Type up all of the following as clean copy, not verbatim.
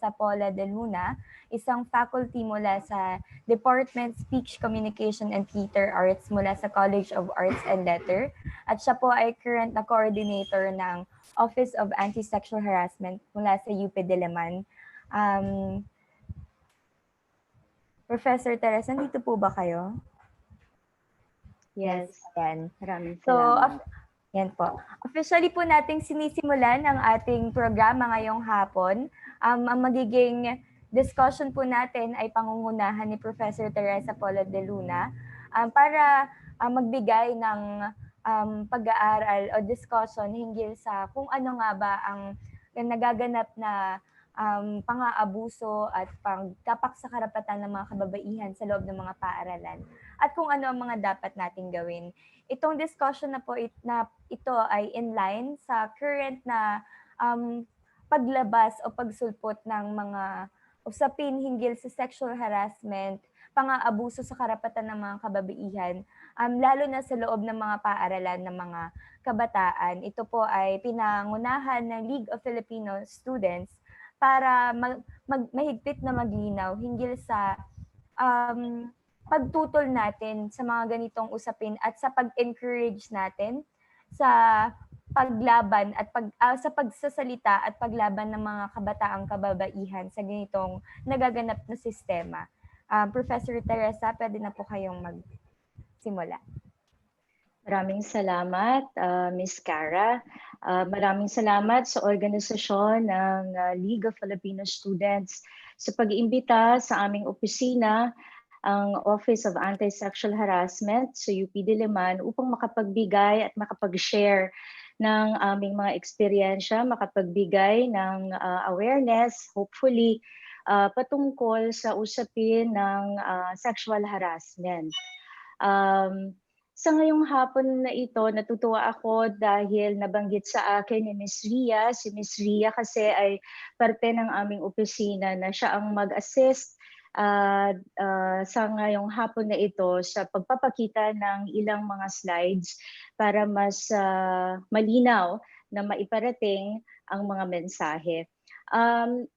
Teresa Paula de Luna, isang faculty mula sa Department Speech Communication and Theater Arts mula sa College of Arts and Letters. At siya po ay current na coordinator ng Office of Anti-Sexual Harassment mula sa UP Diliman. Professor Teresa, nandito po ba kayo? Yes. Yan. Maraming So, salamat. yan po. Officially po nating sinisimulan ang ating programa ngayong hapon. Ang magiging discussion po natin ay pangungunahan ni Professor Teresa Paula de Luna para magbigay ng pag-aaral o discussion hinggil sa kung ano nga ba ang nagaganap na pang-aabuso at pagtapak sa karapatan ng mga kababaihan sa loob ng mga paaralan at kung ano ang mga dapat nating gawin. Itong discussion na po na ito ay in line sa current na paglabas o pagsulpot ng mga usapin hinggil sa sexual harassment, pang-aabuso sa karapatan ng mga kababaihan, lalo na sa loob ng mga paaralan ng mga kabataan. Ito po ay pinangunahan ng League of Filipino Students para mahigpit na maglinaw hinggil sa pagtutol natin sa mga ganitong usapin at sa pag-encourage natin sa paglaban at sa pagsasalita at paglaban ng mga kabataang kababaihan sa ganitong nagaganap na sistema. Professor Teresa, pwede na po kayong magsimula. Maraming salamat, Ms. Cara. Maraming salamat sa organisasyon ng League of Filipino Students sa pag-iimbita sa aming opisina, ang Office of Anti-Sexual Harassment sa UP Diliman upang makapagbigay at makapag-share ng aming mga eksperyensya, makapagbigay ng awareness, hopefully, patungkol sa usapin ng sexual harassment. Sa ngayong hapon na ito, natutuwa ako dahil nabanggit sa akin ni Ms. Ria. Si Ms. Ria kasi ay parte ng aming opisina na siya ang mag-assist sa ngayong hapon na ito sa pagpapakita ng ilang mga slides para mas malinaw na maiparating ang mga mensahe.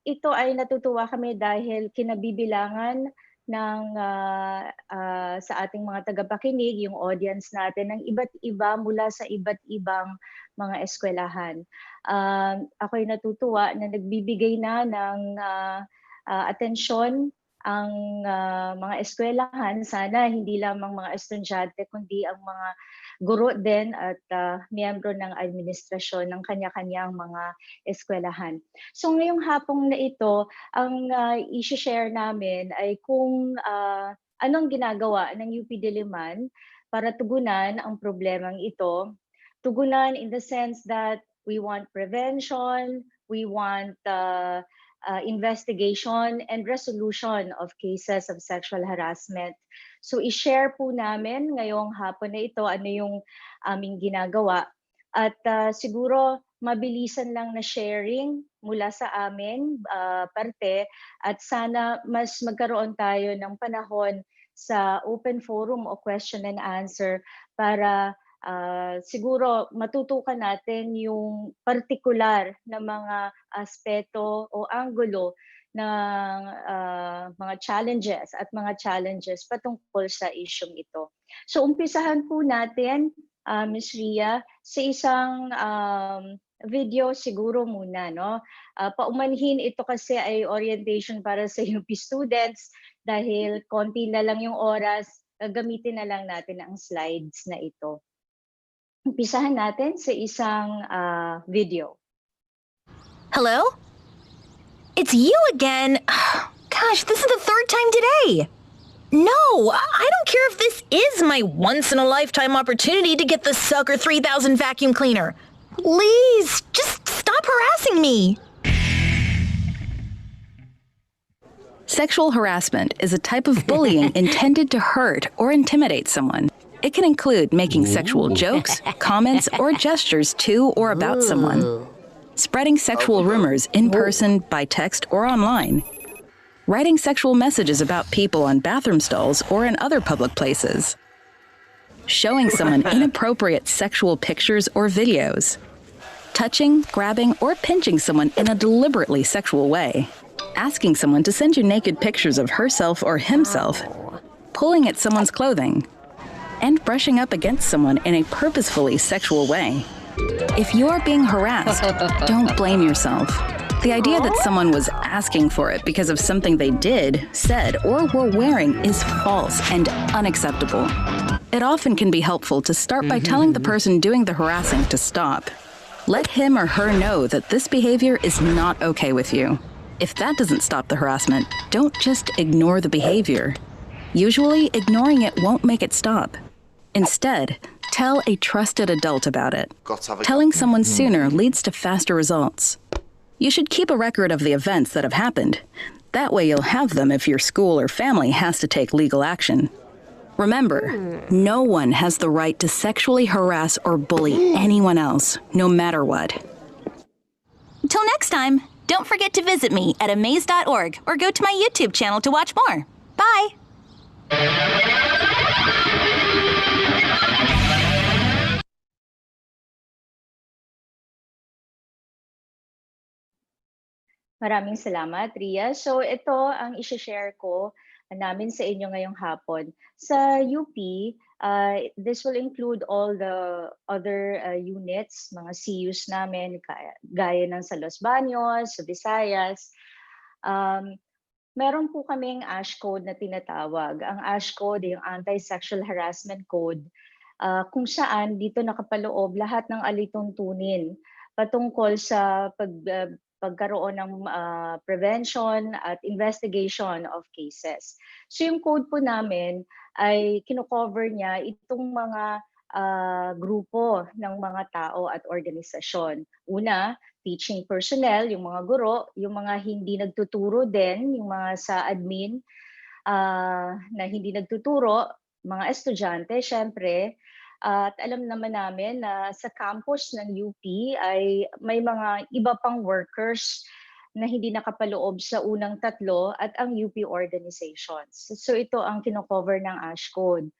Ito ay natutuwa kami dahil kinabibilangan ng sa ating mga tagapakinig, yung audience natin, ng iba't iba mula sa iba't ibang mga eskwelahan. Ako'y natutuwa na nagbibigay na ng atensyon ang mga eskwelahan. Sana hindi lamang mga estudyante, kundi ang mga guro din at miyembro ng administrasyon ng kanya-kanyang mga eskwelahan. So ngayong hapong na ito, ang i-share namin ay kung anong ginagawa ng UP Diliman para tugunan ang problemang ito. Tugunan in the sense that we want prevention, we want investigation and resolution of cases of sexual harassment. So i-share po namin ngayong hapon na ito ano yung aming ginagawa at siguro mabilisan lang na sharing mula sa amin parte at sana mas magkaroon tayo ng panahon sa open forum o question and answer para siguro matutukan natin yung partikular na mga aspeto o anggulo ng mga challenges patungkol sa isyung ito. So umpisahan po natin, Ms. Ria, sa isang video siguro muna, no? Paumanhin ito kasi ay orientation para sa UP students dahil konti na lang yung oras, gamitin na lang natin ang slides na ito. Umpisahan natin sa isang video. Hello? It's you again. Gosh, this is the third time today. No, I don't care if this is my once-in-a-lifetime opportunity to get the sucker 3000 vacuum cleaner. Please, just stop harassing me. Sexual harassment is a type of bullying intended to hurt or intimidate someone. It can include making sexual jokes, comments, or gestures to or about someone, spreading sexual rumors in person, by text, or online, writing sexual messages about people on bathroom stalls or in other public places, showing someone inappropriate sexual pictures or videos, touching, grabbing, or pinching someone in a deliberately sexual way, asking someone to send you naked pictures of herself or himself, pulling at someone's clothing, and brushing up against someone in a purposefully sexual way. If you're being harassed, don't blame yourself. The idea that someone was asking for it because of something they did, said, or were wearing is false and unacceptable. It often can be helpful to start by telling the person doing the harassing to stop. Let him or her know that this behavior is not okay with you. If that doesn't stop the harassment, don't just ignore the behavior. Usually, ignoring it won't make it stop. Instead, tell a trusted adult about it. Telling someone sooner leads to faster results. You should keep a record of the events that have happened. That way you'll have them if your school or family has to take legal action. Remember, no one has the right to sexually harass or bully anyone else, no matter what. Till next time, don't forget to visit me at amaze.org or go to my YouTube channel to watch more. Bye! Maraming salamat, Ria. So ito ang i-share ko namin sa inyo ngayong hapon. Sa UP, this will include all the other units, mga CUs namin, gaya ng sa Los Baños, sa Visayas. Meron po kaming ASH code na tinatawag. Ang ASH code, yung Anti-Sexual Harassment Code, kung saan dito nakapaloob lahat ng alituntunin patungkol sa pagkaroon ng prevention at investigation of cases. So yung code po namin ay kino-cover niya itong mga grupo ng mga tao at organisasyon. Una, teaching personnel, yung mga guro, yung mga hindi nagtuturo din, yung mga sa admin na hindi nagtuturo, mga estudyante, syempre. At alam naman namin na sa campus ng UP ay may mga iba pang workers na hindi nakapaloob sa unang tatlo at ang UP organizations. So ito ang kino-cover ng ASH Code.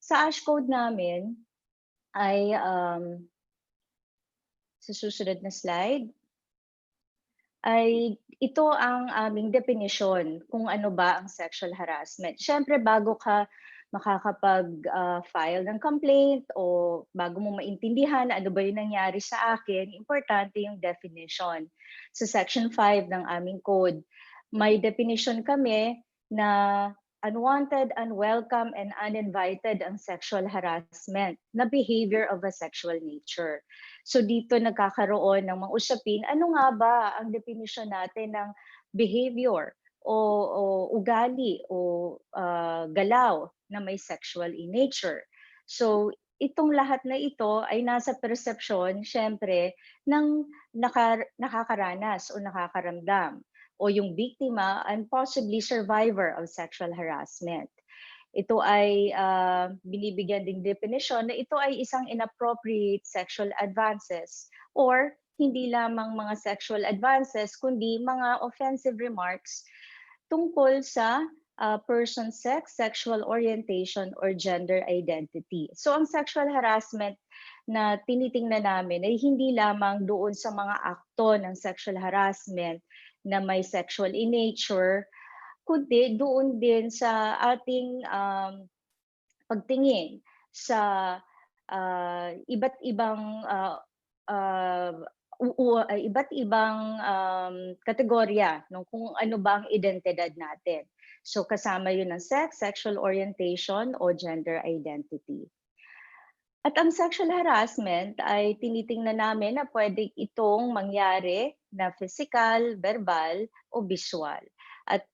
Sa ASH Code namin ay sa susunod na slide ay ito ang aming definition kung ano ba ang sexual harassment. Siyempre, bago ka makakapag-file ng complaint o bago mo maintindihan ano ba yung nangyari sa akin, importante yung definition. Sa Section 5 ng aming code, may definition kami na unwanted, unwelcome, and uninvited ang sexual harassment na behavior of a sexual nature. So dito nagkakaroon ng mga usapin, ano nga ba ang definition natin ng behavior o ugali o galaw na may sexual in nature. So itong lahat na ito ay nasa perception, syempre, ng nakakaranas o nakakaramdam o yung biktima and possibly survivor of sexual harassment. Ito ay binibigyan ding definition na ito ay isang inappropriate sexual advances or hindi lamang mga sexual advances kundi mga offensive remarks tungkol sa person's sex, sexual orientation, or gender identity. So ang sexual harassment na tinitingnan namin ay hindi lamang doon sa mga akto ng sexual harassment na may sexual in nature, kundi doon din sa ating pagtingin sa iba't ibang kategorya no, kung ano ba ang identidad natin. So kasama yun ng sex, sexual orientation, o gender identity. At ang sexual harassment ay tinitingnan namin na pwede itong mangyari na physical, verbal, o visual. At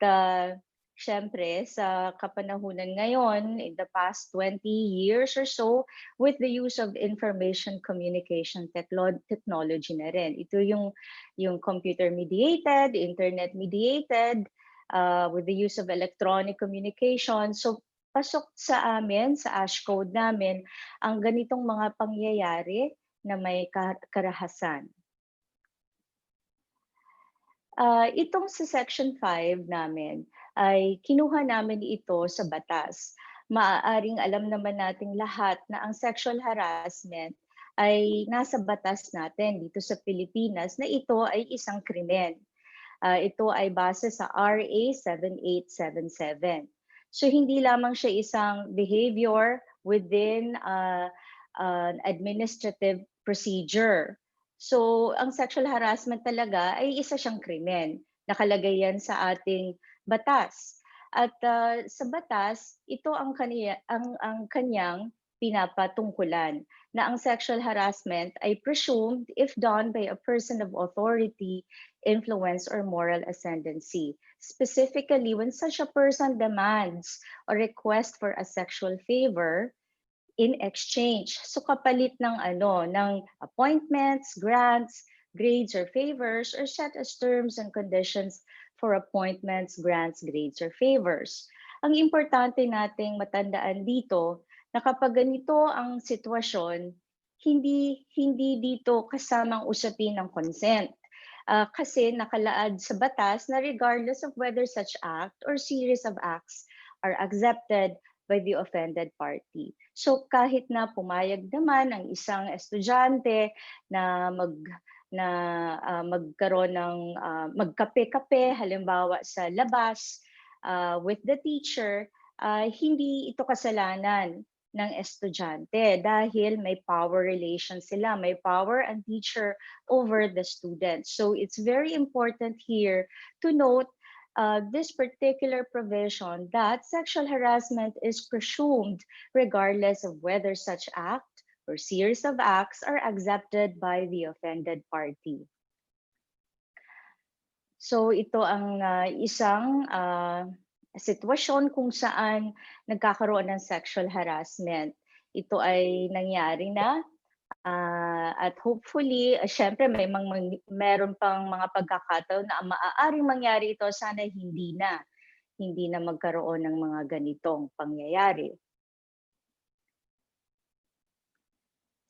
syempre, sa kapanahunan ngayon, in the past 20 years or so, with the use of information communication technology na rin. Ito yung computer-mediated, internet-mediated, with the use of electronic communication. So, pasok sa amin, sa ASH code namin, ang ganitong mga pangyayari na may karahasan. Itong sa Section 5 namin, ay kinuha namin ito sa batas. Maaaring alam naman nating lahat na ang sexual harassment ay nasa batas natin dito sa Pilipinas na ito ay isang krimen. Ito ay base sa RA 7877. So hindi lamang siya isang behavior within an administrative procedure. So ang sexual harassment talaga ay isa siyang krimen. Nakalagay yan sa ating batas. At sa batas, ito ang kanyang pinapatungkulan na ang sexual harassment ay presumed if done by a person of authority, influence, or moral ascendancy. Specifically, when such a person demands or requests for a sexual favor in exchange. So kapalit ng appointments, grants, grades, or favors, or set as terms and conditions for appointments, grants, grades, or favors. Ang importante nating matandaan dito na kapag ganito ang sitwasyon, hindi dito kasamang usapin ng consent. Kasi nakalaad sa batas na regardless of whether such act or series of acts are accepted by the offended party. So kahit na pumayag naman ang isang estudyante na magkaroon ng magkape-kape halimbawa sa labas with the teacher, hindi ito kasalanan ng estudyante dahil may power relation sila, may power ang teacher over the student. So it's very important here to note this particular provision that sexual harassment is presumed regardless of whether such act or series of acts are accepted by the offended party. So ito ang isang sitwasyon kung saan nagkakaroon ng sexual harassment. Ito ay nangyari na at hopefully, syempre meron pang mga pagkakataon na maaaring mangyari ito, sana hindi na magkaroon ng mga ganitong pangyayari.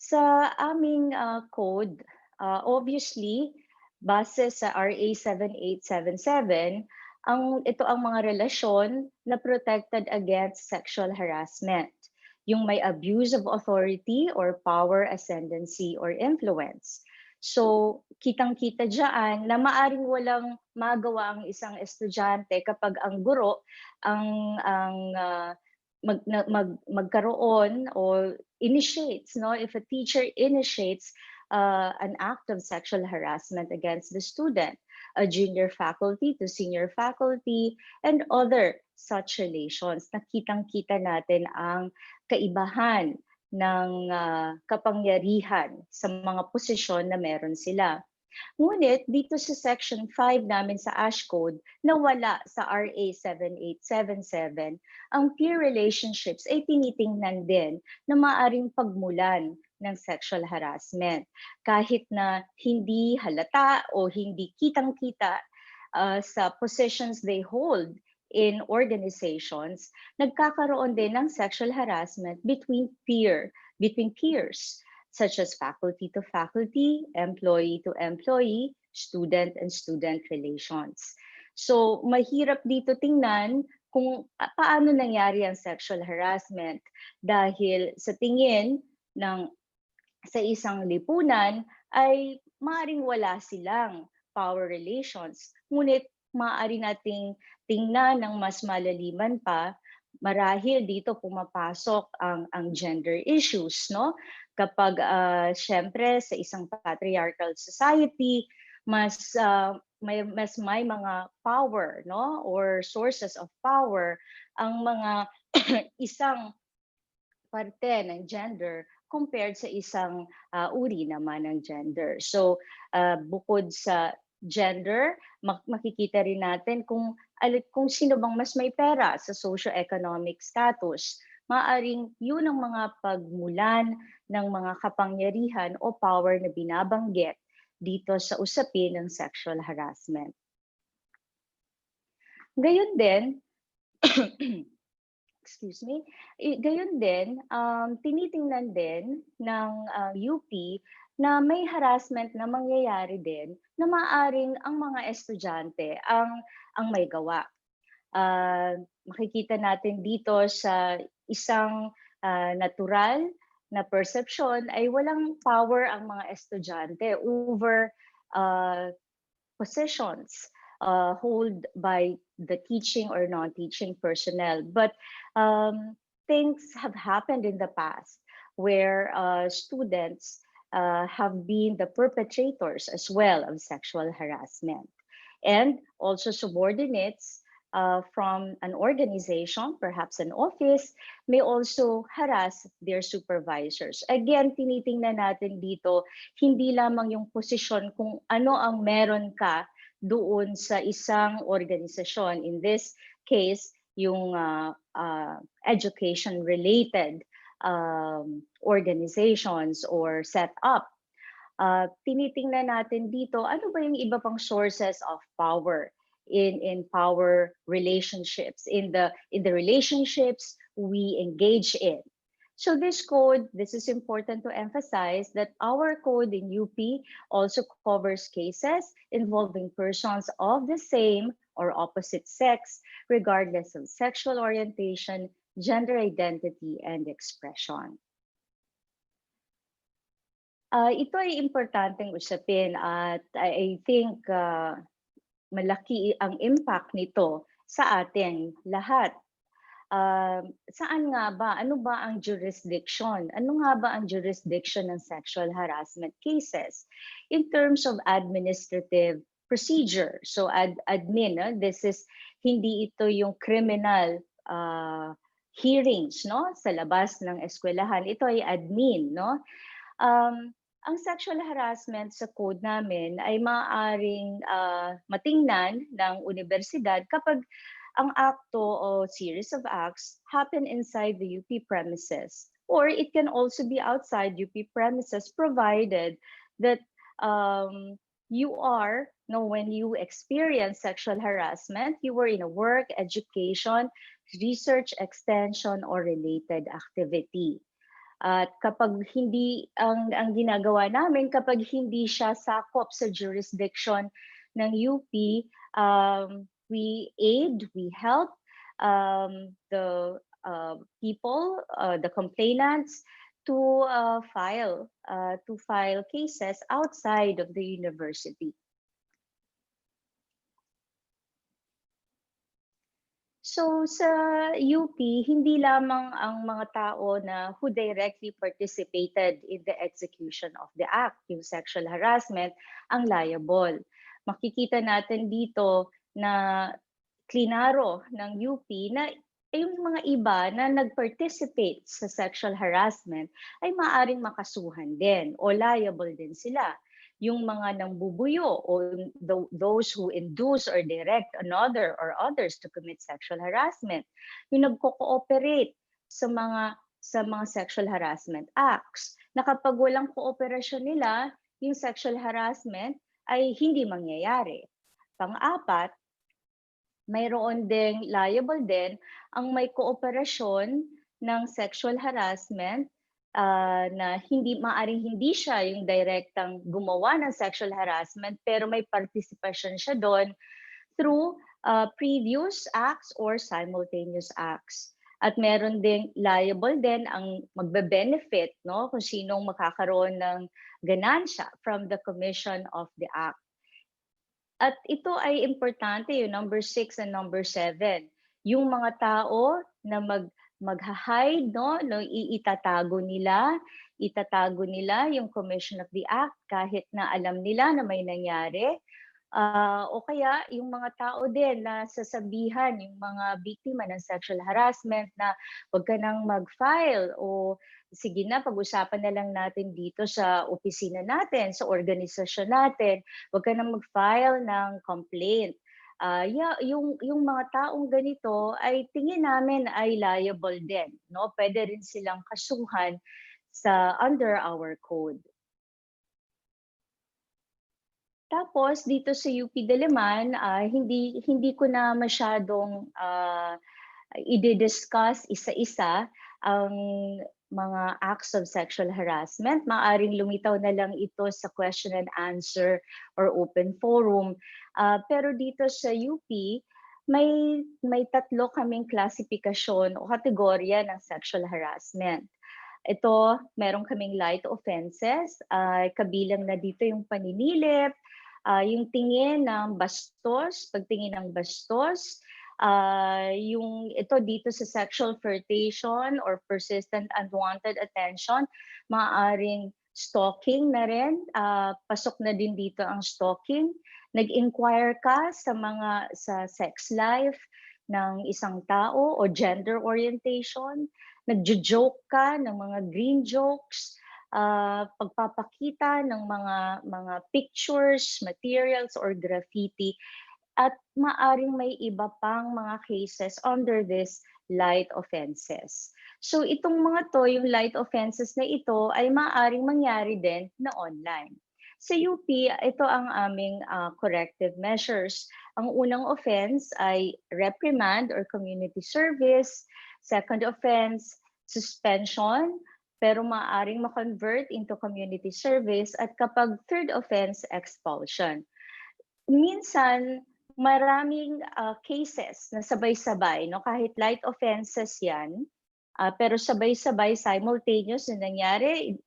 Sa aming code, obviously, base sa RA 7877, ito ang mga relasyon na protected against sexual harassment. Yung may abuse of authority or power, ascendancy, or influence. So, kitang-kita dyan na maaring walang magawa ang isang estudyante kapag ang guro magkaroon or initiates, no? If a teacher initiates an act of sexual harassment against the student, a junior faculty to senior faculty, and other such relations. Nakitang-kita natin ang kaibahan ng kapangyarihan sa mga posisyon na meron sila. Ngunit dito sa Section 5 namin sa ASH Code, nawala sa RA 7877, ang peer relationships ay tinitingnan din na maaring pagmulan ng sexual harassment. Kahit na hindi halata o hindi kitang-kita sa positions they hold in organizations, nagkakaroon din ng sexual harassment between peers, such as faculty to faculty, employee to employee, student and student relations. So mahirap dito tingnan kung paano nangyari ang sexual harassment dahil sa tingin sa isang lipunan ay maaaring wala silang power relations. Ngunit maaari nating tingnan ng mas malaliman pa, marahil dito pumapasok ang gender issues, no? Kapag syempre sa isang patriarchal society, may mga power, no? Or sources of power ang mga isang parte ng gender compared sa isang uri naman ng gender. So bukod sa gender, makikita rin natin kung sino bang mas may pera sa socio-economic status. Maaring yun ang mga pagmulan ng mga kapangyarihan o power na binabanggit dito sa usapin ng sexual harassment. Gayon din, excuse me, gayon din, tinitingnan din ng UP na may harassment na mangyayari din na maaring ang mga estudyante ang may gawa. Makikita natin dito sa isang natural na perception ay walang power ang mga estudyante over positions hold by the teaching or non-teaching personnel. But things have happened in the past where students have been the perpetrators as well of sexual harassment. And also subordinates from an organization, perhaps an office, may also harass their supervisors. Again, tinitingnan natin dito, hindi lamang yung posisyon kung ano ang meron ka doon sa isang organisasyon. In this case, yung education-related organizations or setup. Tinitingnan natin dito, ano ba yung iba pang sources of power in power relationships, in the relationships we engage in. So this code, this is important to emphasize that our code in UP also covers cases involving persons of the same or opposite sex, regardless of sexual orientation, gender identity, and expression. Ito ay importanteng usapin at I think malaki ang impact nito sa ating lahat. Saan nga ba? Ano ba ang jurisdiction? Ano nga ba ang jurisdiction ng sexual harassment cases? In terms of administrative procedure. So admin, this is hindi ito yung criminal hearings, no? Sa labas ng eskwelahan. Ito ay admin, no? Ang sexual harassment sa code namin ay maaaring matingnan ng universidad kapag ang akto o series of acts happen inside the UP premises. Or it can also be outside UP premises provided that when you experience sexual harassment, you were in a work, education, research, extension, or related activity. At kapag hindi, ang ginagawa namin, kapag hindi siya sakop sa jurisdiction ng UP, we aid, we help the people, the complainants to file cases outside of the university. So sa UP, hindi lamang ang mga tao na who directly participated in the execution of the act, yung sexual harassment, ang liable. Makikita natin dito na klinaro ng UP na yung mga iba na nag-participate sa sexual harassment ay maaaring makasuhan din o liable din sila. Yung mga nangbubuyo o those who induce or direct another or others to commit sexual harassment, yung nagko-cooperate sa mga sexual harassment acts, na kapag walang kooperasyon nila, yung sexual harassment ay hindi mangyayari. Pang-apat, mayroon ding liable din ang may kooperasyon ng sexual harassment na maaring hindi siya yung direktang gumawa ng sexual harassment pero may participation siya doon through previous acts or simultaneous acts. At meron ding liable din ang magbe-benefit, no, kung sinong makakaroon ng ganansya from the commission of the act. At ito ay importante, yung number 6 and number 7. Yung mga tao na mag-hide, no, itatago nila yung commission of the act kahit na alam nila na may nangyari. O kaya yung mga tao din na sasabihan yung mga biktima ng sexual harassment na huwag ka nang mag-file o sige na, pag-usapan na lang natin dito sa opisina natin, sa organisasyon natin, huwag ka nang mag-file ng complaint. Yung mga taong ganito ay tingin namin ay liable din, no? Pwede rin silang kasuhan under our code. Tapos dito sa UP Diliman, hindi ko na masyadong i-discuss isa-isa ang mga acts of sexual harassment. Maaring lumitaw na lang ito sa question and answer or open forum. Pero dito sa UP, may tatlo kaming klasifikasyon o kategorya ng sexual harassment. Ito, meron kaming light offenses, kabilang na dito yung paninilip, Yung tingin ng bastos, pagtingin ng bastos, yung ito dito sa sexual flirtation or persistent unwanted attention, maaaring stalking na rin, pasok na din dito ang stalking. Nag-inquire ka sa sex life ng isang tao o gender orientation, nagjo-joke ka ng mga green jokes, pagpapakita ng mga pictures, materials or graffiti, at maaring may iba pang mga cases under this light offenses. So itong mga to, yung light offenses na ito ay maaring mangyari din na online. Sa UP, ito ang aming corrective measures. Ang unang offense ay reprimand or community service. Second offense, suspension, pero maaaring ma-convert into community service. At kapag third offense, expulsion. Minsan, maraming cases na sabay-sabay, no? Kahit light offenses yan, pero sabay-sabay, simultaneous na nangyari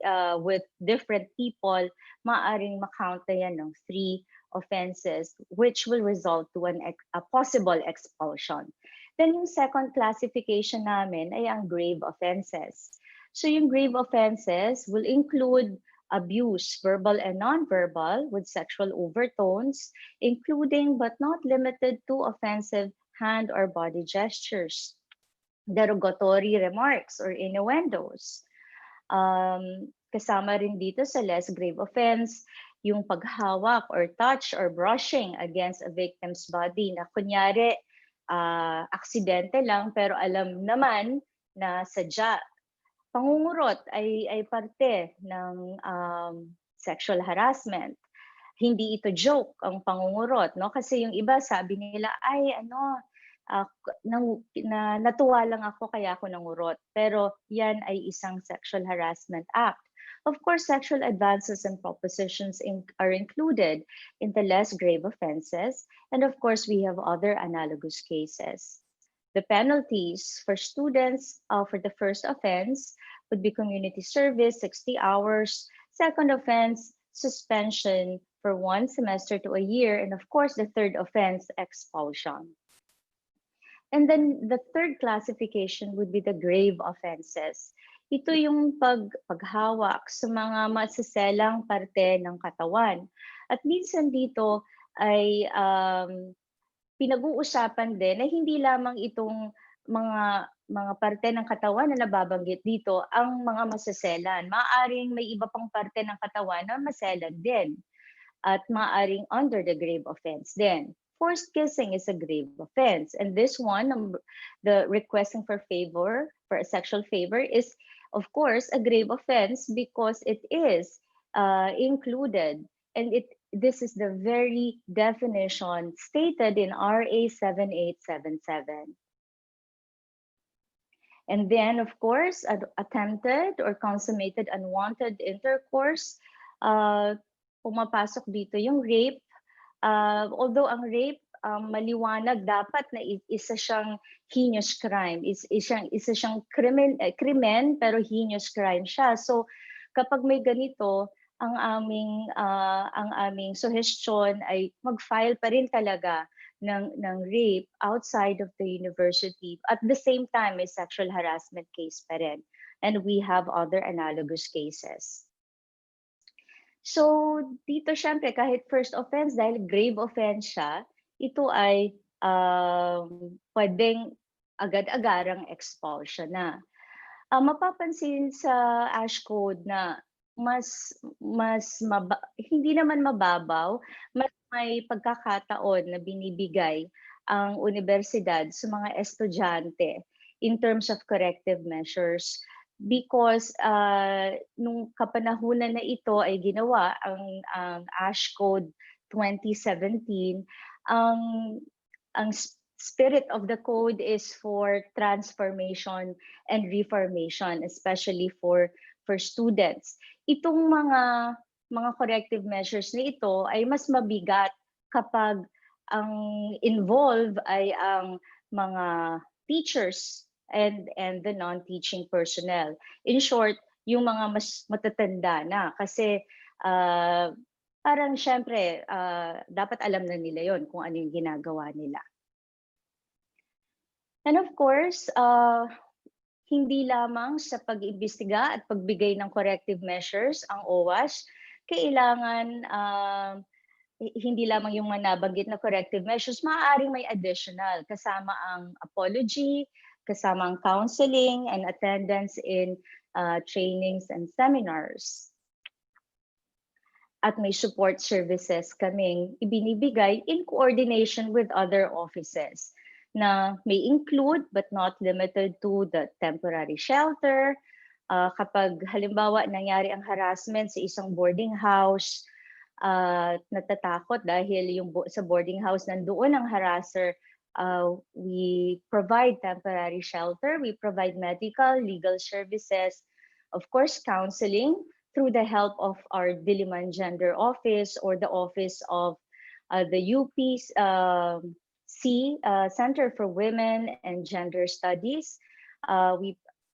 with different people, maaaring makount na yan ng 3 offenses, which will result to a possible expulsion. Then yung second classification namin ay ang grave offenses. So yung grave offenses will include abuse, verbal and non-verbal, with sexual overtones, including but not limited to offensive hand or body gestures, derogatory remarks or innuendos. Kasama rin dito sa less grave offense, yung paghawak or touch or brushing against a victim's body na kunyari, aksidente lang pero alam naman na sadya. Pangungurot ay parte ng sexual harassment. Hindi ito joke ang pangungurot, no? Kasi yung iba sabi nila, ay natuwa lang ako kaya ako nangurot. Pero yan ay isang sexual harassment act. Of course, sexual advances and propositions are included in the less grave offenses. And of course, we have other analogous cases. The penalties for students for the first offense would be community service, 60 hours. Second offense, suspension for 1 semester to a year. And of course, the third offense, expulsion. And then the third classification would be the grave offenses. Ito yung paghawak sa mga masaselang parte ng katawan. At minsan dito ay pinag-uusapan din na hindi lamang itong mga parte ng katawan na nababanggit dito ang mga masaselan. Maaring may iba pang parte ng katawan na maselan din at maaring under the grave offense din. Forced kissing is a grave offense, and this one, the requesting for favor, for a sexual favor, is of course a grave offense because it is included, and this is the very definition stated in RA 7877. And then, of course, attempted or consummated unwanted intercourse, pumapasok dito yung rape. Although ang rape, maliwanag dapat na isa siyang heinous crime. Isa siyang krimen, pero heinous crime siya. So kapag may ganito, ang aming suggestion ay mag-file pa rin talaga ng rape outside of the university. At the same time, may sexual harassment case pa rin. And we have other analogous cases. So dito syempre kahit first offense, dahil grave offense siya, ito ay pwedeng agad-agarang expulsion na. Mapapansin sa ASH code na hindi naman mababaw, mas may pagkakataon na binibigay ang universidad sa mga estudyante in terms of corrective measures because nung kapanahunan na ito ay ginawa ang ASH Code 2017, ang spirit of the code is for transformation and reformation, especially for students. Itong mga corrective measures na ito ay mas mabigat kapag ang involved ay ang mga teachers and the non-teaching personnel. In short, yung mga mas matatanda na kasi parang syempre, dapat alam na nila yon kung ano yung ginagawa nila. And of course, hindi lamang sa pag-iimbestiga at pagbigay ng corrective measures ang OWAS, kailangan hindi lamang yung mga nabanggit na corrective measures, maaaring may additional kasama ang apology, kasama ang counseling and attendance in trainings and seminars. At may support services kaming ibinibigay in coordination with other offices na may include but not limited to the temporary shelter. Kapag halimbawa nangyari ang harassment sa isang boarding house, natatakot dahil sa boarding house nandoon ang harasser, we provide temporary shelter, we provide medical, legal services, of course, counseling through the help of our Diliman Gender Office or the office of the UP's Center for Women and Gender Studies.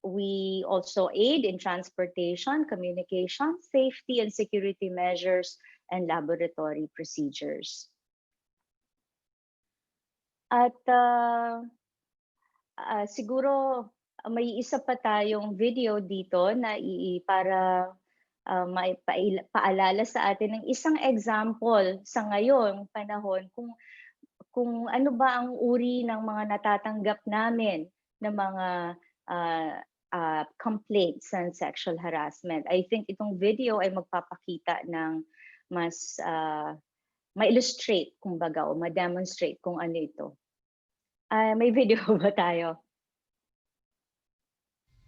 We also aid in transportation, communication, safety and security measures, and laboratory procedures. At siguro may isa pa tayong video dito na para paalala sa atin ng isang example sa ngayong panahon kung ano ba ang uri ng mga natatanggap namin na mga complaints and sexual harassment. I think itong video ay magpapakita ng mas ma-illustrate kumbaga o ma-demonstrate kung ano ito. May video ba tayo?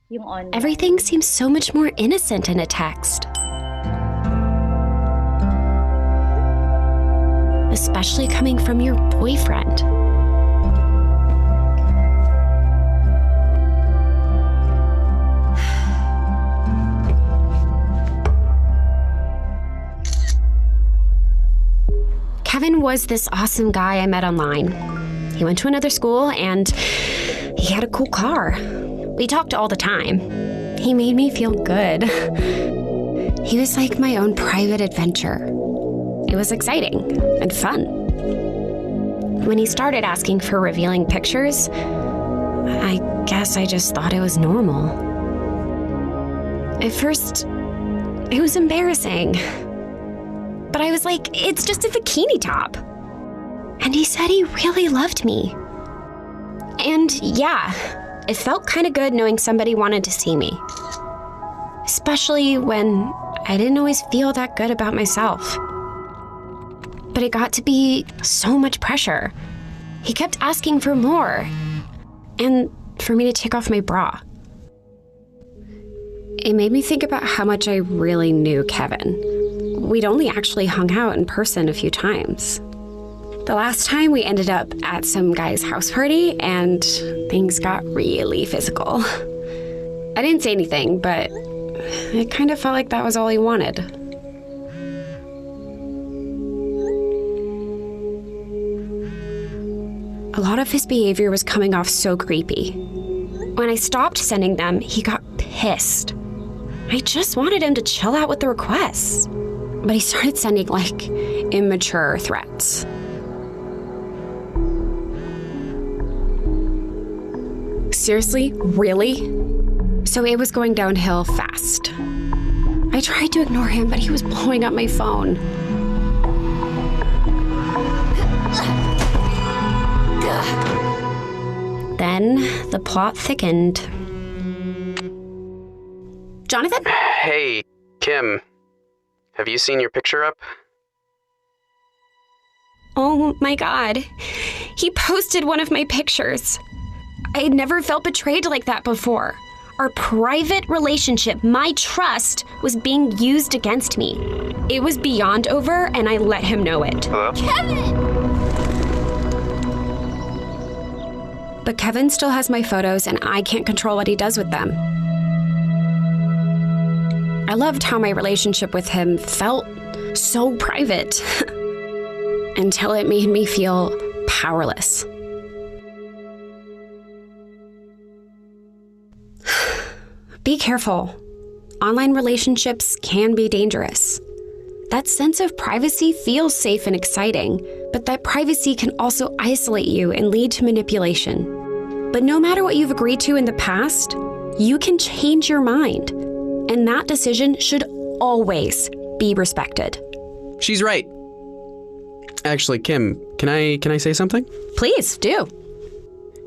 Yung online. Everything seems so much more innocent in a text. Especially coming from your boyfriend. Kevin was this awesome guy I met online. He went to another school and he had a cool car. We talked all the time. He made me feel good. He was like my own private adventure. It was exciting and fun. When he started asking for revealing pictures, I guess I just thought it was normal. At first, it was embarrassing. But I was like, it's just a bikini top. And he said he really loved me. And yeah, it felt kind of good knowing somebody wanted to see me. Especially when I didn't always feel that good about myself. But it got to be so much pressure. He kept asking for more. And for me to take off my bra. It made me think about how much I really knew Kevin. We'd only actually hung out in person a few times. The last time we ended up at some guy's house party and things got really physical. I didn't say anything, but it kind of felt like that was all he wanted. A lot of his behavior was coming off so creepy. When I stopped sending them, he got pissed. I just wanted him to chill out with the requests. But he started sending, like, immature threats. Seriously? Really? So it was going downhill fast. I tried to ignore him, but he was blowing up my phone. Then the plot thickened. Jonathan? Hey, Kim. Have you seen your picture up? Oh my God. He posted one of my pictures. I had never felt betrayed like that before. Our private relationship, my trust, was being used against me. It was beyond over, and I let him know it. Hello? Kevin! But Kevin still has my photos, and I can't control what he does with them. I loved how my relationship with him felt so private until it made me feel powerless. Be careful. Online relationships can be dangerous. That sense of privacy feels safe and exciting, but that privacy can also isolate you and lead to manipulation. But no matter what you've agreed to in the past, you can change your mind, and that decision should always be respected. She's right. Actually, Kim, can I say something? Please do.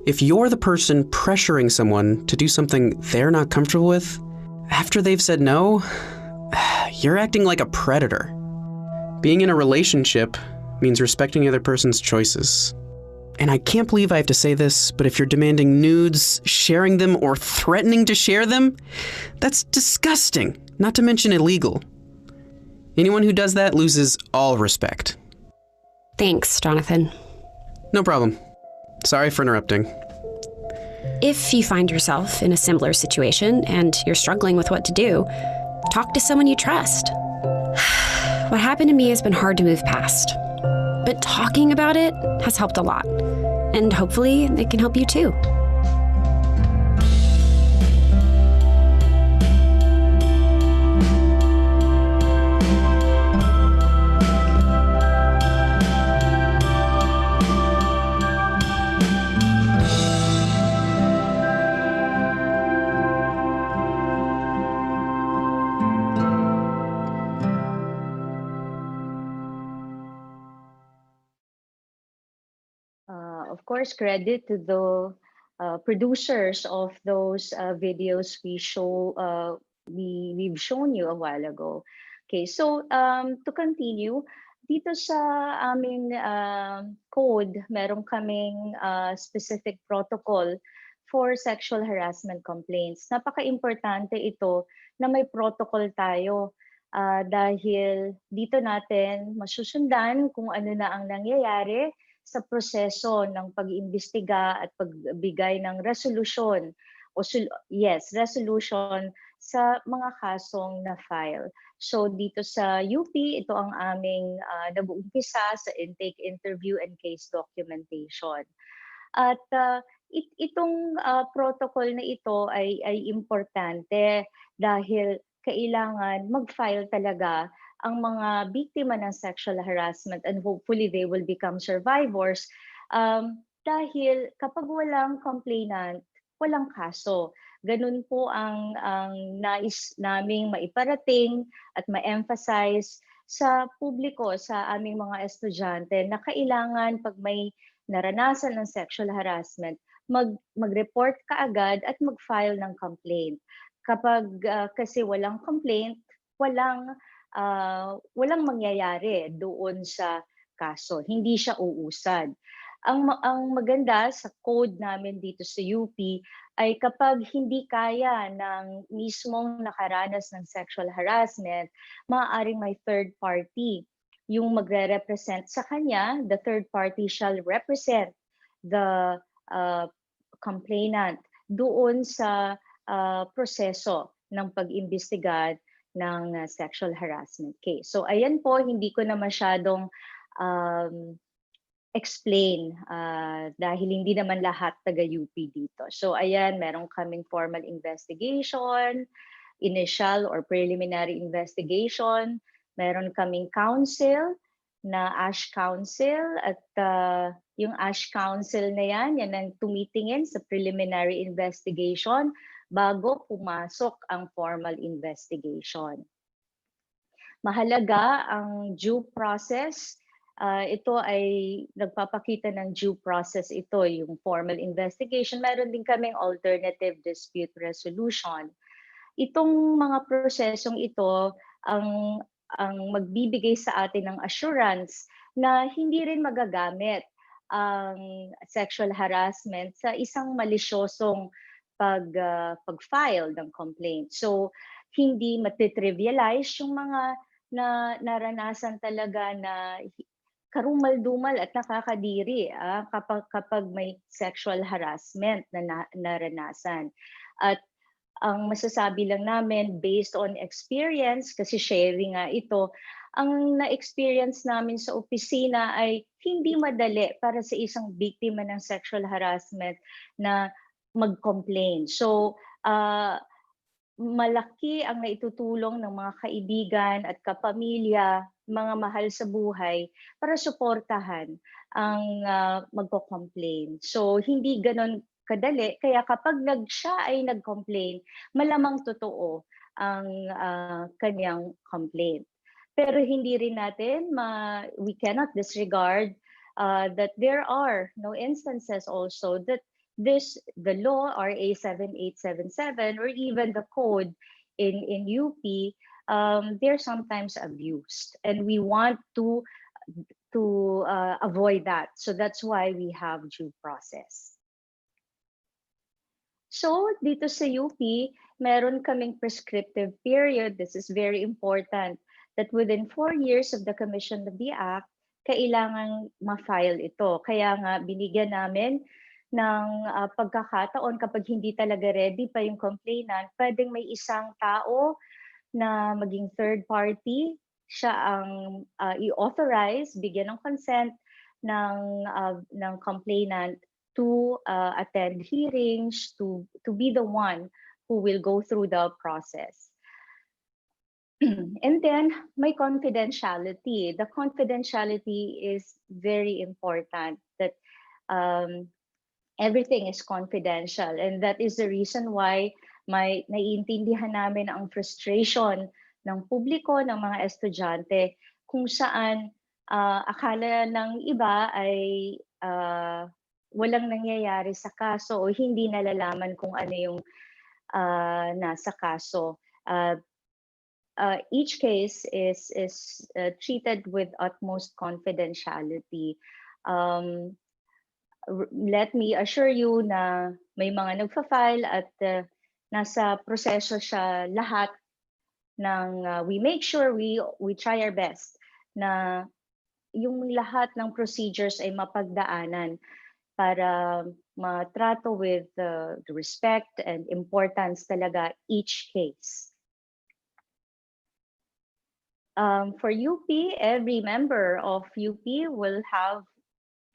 If you're the person pressuring someone to do something they're not comfortable with, after they've said no, you're acting like a predator. Being in a relationship means respecting the other person's choices. And I can't believe I have to say this, but if you're demanding nudes, sharing them, or threatening to share them, that's disgusting, not to mention illegal. Anyone who does that loses all respect. Thanks, Jonathan. No problem. Sorry for interrupting. If you find yourself in a similar situation and you're struggling with what to do, talk to someone you trust. What happened to me has been hard to move past, but talking about it has helped a lot, and hopefully it can help you too. Of course, credit to the producers of those videos we've shown you a while ago. Okay, so to continue, dito sa aming code, meron kaming specific protocol for sexual harassment complaints. Napaka-importante ito na may protocol tayo dahil dito natin masusundan kung ano na ang nangyayari sa proseso ng pag-iimbestiga at pagbigay ng resolution resolution sa mga kasong na-file. So dito sa UP, ito ang aming nag-uumpisa sa intake interview and case documentation. At itong protocol na ito ay importante dahil kailangan mag-file talaga ang mga biktima ng sexual harassment, and hopefully they will become survivors dahil kapag walang complainant, walang kaso. Ganun po ang nais naming maiparating at ma-emphasize sa publiko, sa aming mga estudyante na kailangan pag may naranasan ng sexual harassment, mag-report kaagad at mag-file ng complaint. Kapag kasi walang complaint, walang mangyayari doon sa kaso. Hindi siya uusad. Ang maganda sa code namin dito sa UP ay kapag hindi kaya ng mismong nakaranas ng sexual harassment, maaaring may third party yung magre-represent sa kanya. The third party shall represent the complainant doon sa proseso ng pag-imbestiga ng sexual harassment case. So ayan po, hindi ko na masyadong explain dahil hindi naman lahat taga-UP dito. So ayan, meron kaming formal investigation, initial or preliminary investigation, meron kaming counsel na ASH counsel at yung ASH counsel na yan ang tumitingin sa preliminary investigation bago pumasok ang formal investigation. Mahalaga ang due process. Ito ay nagpapakita ng due process ito, yung formal investigation. Meron din kaming alternative dispute resolution. Itong mga prosesong ito ang magbibigay sa atin ng assurance na hindi rin magagamit ang sexual harassment sa isang malisyosong pag-file ng complaint. So, hindi matitrivialize yung mga na naranasan talaga na karumal-dumal at nakakadiri kapag may sexual harassment na naranasan. At ang masasabi lang namin based on experience, kasi sharing nga ito, ang na-experience namin sa opisina ay hindi madali para sa isang biktima ng sexual harassment na mag-complain. So, malaki ang naitutulong ng mga kaibigan at kapamilya, mga mahal sa buhay para suportahan ang magko-complain. So hindi ganon kadali, kaya kapag siya ay nag-complain, malamang totoo ang kanyang complaint. Pero hindi rin natin we cannot disregard that there are no instances also that the law RA 7877 or even the code in UP, they're sometimes abused, and we want to avoid that. So that's why we have due process. So dito sa UP, meron kaming prescriptive period. This is very important, that within 4 years of the commission of the act, kailangang ma-file ito. Kaya nga binigyan namin ng pagkakataon kapag hindi talaga ready pa yung complainant, pwedeng may isang tao na maging third party, siya ang i-authorize, bigyan ng consent ng complainant to attend hearings, to be the one who will go through the process. And then may confidentiality. The confidentiality is very important, that everything is confidential, and that is the reason why naiintindihan namin ang frustration ng publiko, ng mga estudyante, kung saan akala ng iba ay walang nangyayari sa kaso o hindi nalalaman kung ano yung nasa kaso. Each case is treated with utmost confidentiality. Let me assure you na may mga nagfa-file at nasa proseso siya lahat ng we make sure we try our best na yung lahat ng procedures ay mapagdaanan para matrato with the respect and importance talaga each case. For UP, every member of UP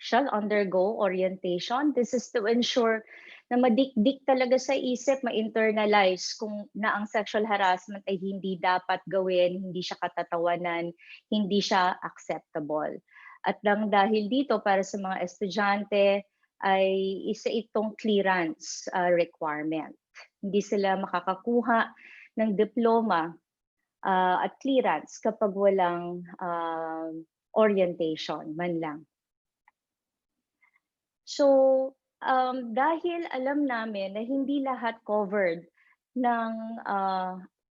shall undergo orientation. This is to ensure na madikdik talaga sa isip, ma-internalize na ang sexual harassment ay hindi dapat gawin, hindi siya katatawanan, hindi siya acceptable. At dahil dito, para sa mga estudyante, ay isa itong clearance requirement. Hindi sila makakakuha ng diploma at clearance kapag walang orientation man lang. So, dahil alam namin na hindi lahat covered ng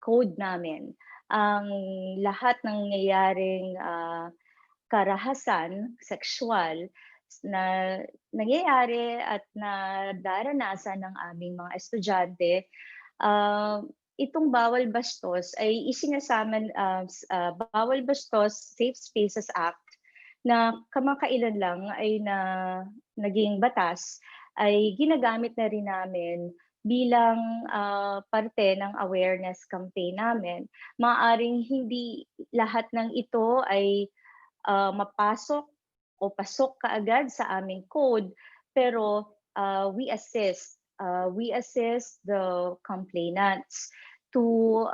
code namin, ang lahat ng nangyayaring karahasan, sexual, na nangyayari at nadaranasan ng aming mga estudyante, itong bawal bastos ay isinasama Bawal Bastos Safe Spaces Act na kamakailan lang ay naging batas, ay ginagamit na rin namin bilang parte ng awareness campaign namin. Maaaring hindi lahat ng ito ay mapasok o pasok kaagad sa aming code, pero we assist the complainants to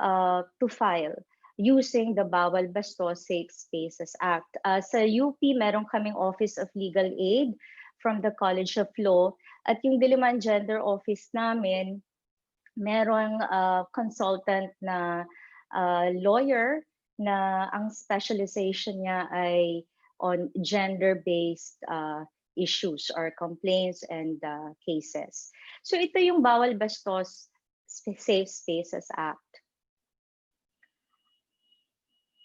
file using the Bawal Bastos Safe Spaces Act. Sa UP, meron kaming Office of Legal Aid from the College of Law, at yung Diliman Gender Office namin, merong consultant na lawyer na ang specialization niya ay on gender-based issues or complaints and cases. So ito yung Bawal Bastos Safe Spaces Act.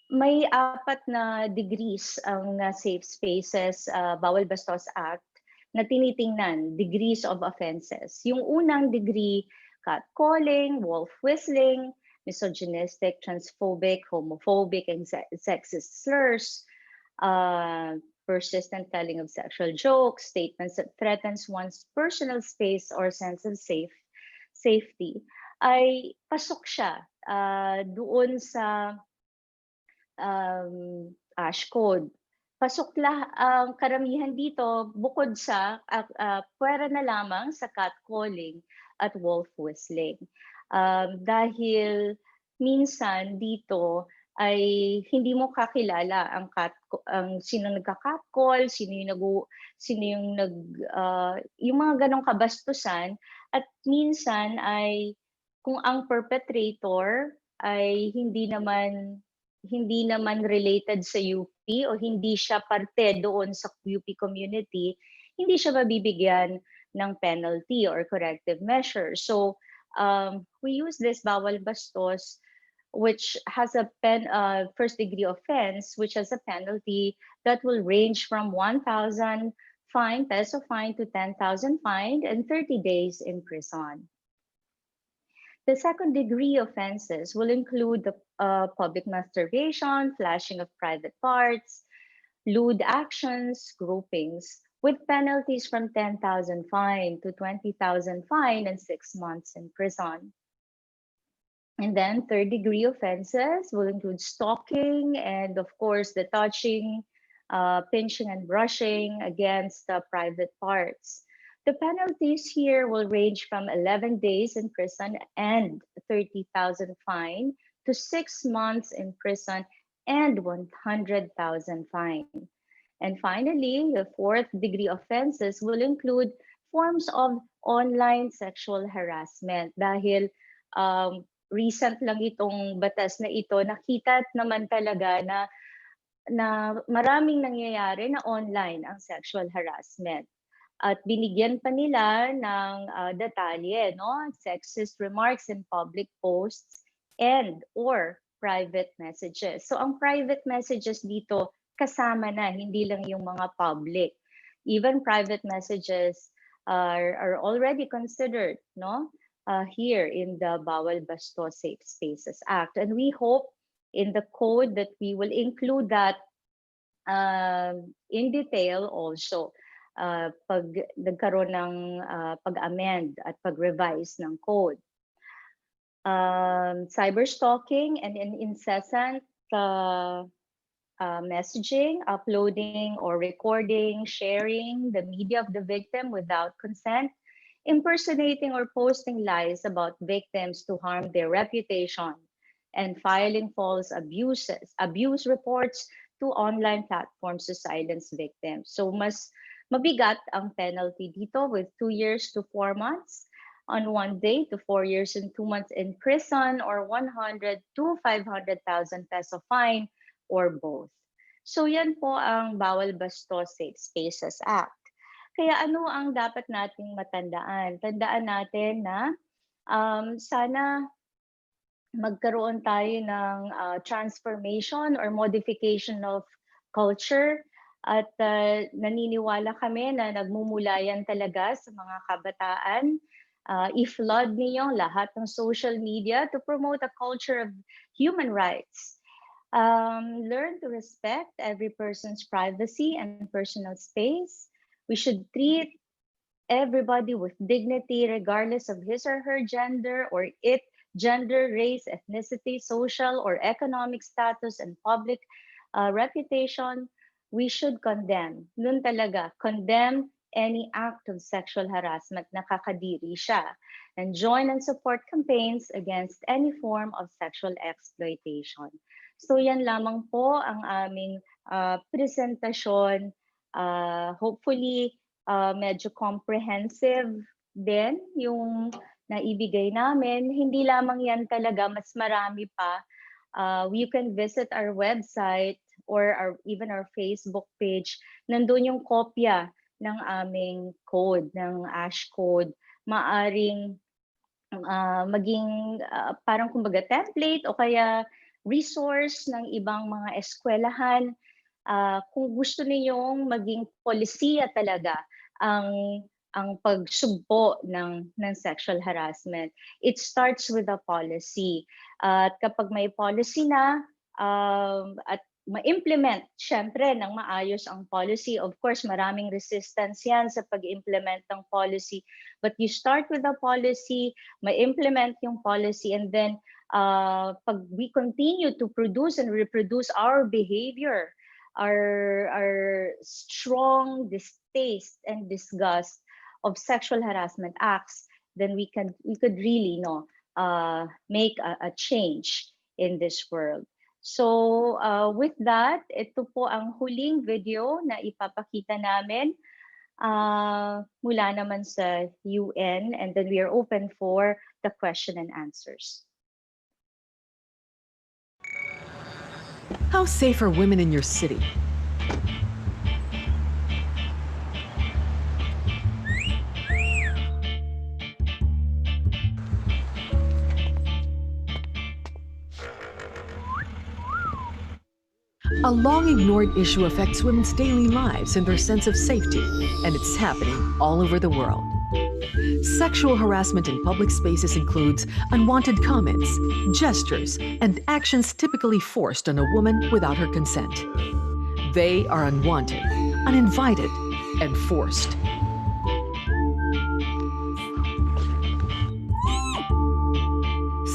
May 4 na degrees ang Safe Spaces Bawal Bastos Act na tinitingnan, degrees of offenses. Yung unang degree, catcalling, wolf whistling, misogynistic, transphobic, homophobic, and sexist slurs, persistent telling of sexual jokes, statements that threatens one's personal space or sense of safety, ay pasok siya doon sa ASH code. Pasok ang karamihan dito, bukod sa pwera na lamang sa catcalling at wolf whistling. Dahil minsan dito ay hindi mo kakilala ang sino nagka-catcall, sino yung yung mga ganong kabastusan, at minsan ay kung ang perpetrator ay hindi naman related sa UP o hindi siya parte doon sa UP community, hindi siya mabibigyan ng penalty or corrective measure. So we use this bawal bastos, which has a first degree offense, which has a penalty that will range from 1,000 peso fine to 10,000 fine and 30 days in prison. The second degree offenses will include the public masturbation, flashing of private parts, lewd actions, groupings, with penalties from 10,000 fine to 20,000 fine and 6 months in prison. And then third degree offenses will include stalking and, of course, the touching, pinching and brushing against private parts. The penalties here will range from 11 days in prison and 30,000 fine to 6 months in prison and 100,000 fine. And finally, the fourth degree offenses will include forms of online sexual harassment. Dahil recent lang itong batas na ito, nakita naman talaga na maraming nangyayari na online ang sexual harassment. At binigyan pa nila ng detalye, no? Sexist remarks in public posts and or private messages. So ang private messages dito kasama na, hindi lang yung mga public. Even private messages are already considered, no? Here in the Bawal Bastos Safe Spaces Act. And we hope in the code that we will include that in detail also pag nagkaroon ng pag-amend at pag-revise ng code. Cyberstalking and incessant messaging, uploading or recording, sharing the media of the victim without consent, impersonating or posting lies about victims to harm their reputation, and filing false abuse reports to online platforms to silence victims. So mas mabigat ang penalty dito with 2 years to 4 months on 1 day to 4 years and 2 months in prison or 100 to 500,000 peso fine or both. So yan po ang Bawal Bastos Safe Spaces Act. Kaya ano ang dapat nating matandaan? Tandaan natin na sana magkaroon tayo ng transformation or modification of culture. At naniniwala kami na nagmumula yan talaga sa mga kabataan. I-flood niyo lahat ng social media to promote a culture of human rights. Learn to respect every person's privacy and personal space. We should treat everybody with dignity regardless of his or her gender or gender, race, ethnicity, social or economic status, and public reputation. We should condemn, nun talaga, condemn any act of sexual harassment na kakadiri siya, and join and support campaigns against any form of sexual exploitation. So yan lamang po ang aming presentasyon. Hopefully, medyo comprehensive din yung naibigay namin. Hindi lamang yan talaga, mas marami pa. You can visit our website or even our Facebook page. Nandun yung kopya ng aming code, ng ASH code. Maaring maging parang kumbaga template o kaya resource ng ibang mga eskwelahan. Kung gusto ninyong maging polisiya talaga ang pagsugpo ng sexual harassment, it starts with a policy. At kapag may policy na at ma-implement, syempre, ng maayos ang policy. Of course, maraming resistance yan sa pag-implement ng policy. But you start with a policy, ma-implement yung policy, and then pag we continue to produce and reproduce our behavior, our strong distaste and disgust of sexual harassment acts, then we could really make a change in this world. So with that, ito po ang huling video na ipapakita namin mula naman sa UN, and then we are open for the question and answers. How safe are women in your city? A long-ignored issue affects women's daily lives and their sense of safety, and it's happening all over the world. Sexual harassment in public spaces includes unwanted comments, gestures, and actions typically forced on a woman without her consent. They are unwanted, uninvited, and forced.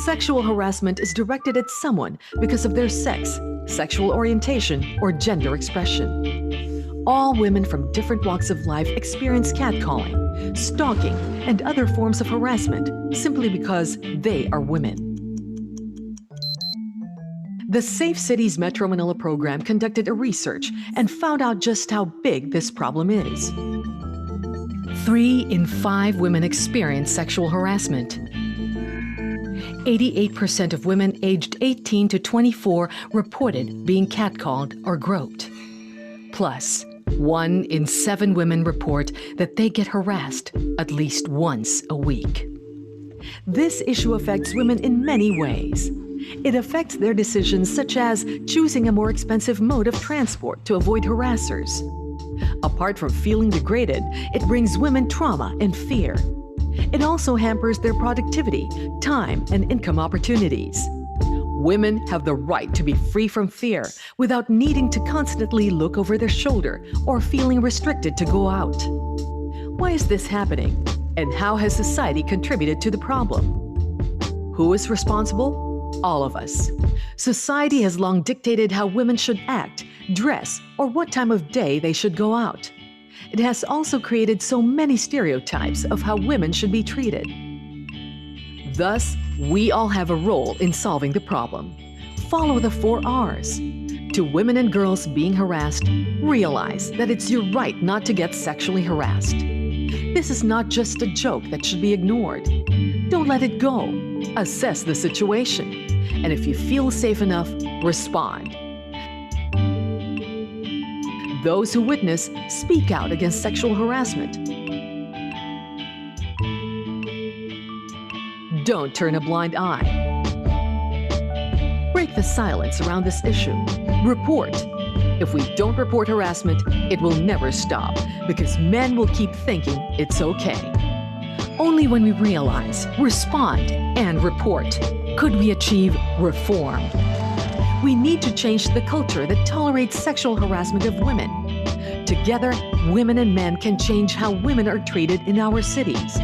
Sexual harassment is directed at someone because of their sex, sexual orientation, or gender expression. All women from different walks of life experience catcalling, stalking, and other forms of harassment simply because they are women. The Safe Cities Metro Manila program conducted a research and found out just how big this problem is. 3 in 5 women experience sexual harassment. 88% of women aged 18 to 24 reported being catcalled or groped. Plus, 1 in 7 women report that they get harassed at least once a week. This issue affects women in many ways. It affects their decisions, such as choosing a more expensive mode of transport to avoid harassers. Apart from feeling degraded, it brings women trauma and fear. It also hampers their productivity, time, and income opportunities. Women have the right to be free from fear without needing to constantly look over their shoulder or feeling restricted to go out. Why is this happening? And how has society contributed to the problem? Who is responsible? All of us. Society has long dictated how women should act, dress, or what time of day they should go out. It has also created so many stereotypes of how women should be treated. Thus, we all have a role in solving the problem. Follow the 4 R's. To women and girls being harassed, realize that it's your right not to get sexually harassed. This is not just a joke that should be ignored. Don't let it go. Assess the situation. And if you feel safe enough, respond. Those who witness, speak out against sexual harassment. Don't turn a blind eye. Break the silence around this issue. Report. If we don't report harassment, it will never stop because men will keep thinking it's okay. Only when we realize, respond, and report could we achieve reform. We need to change the culture that tolerates sexual harassment of women. Together, women and men can change how women are treated in our cities.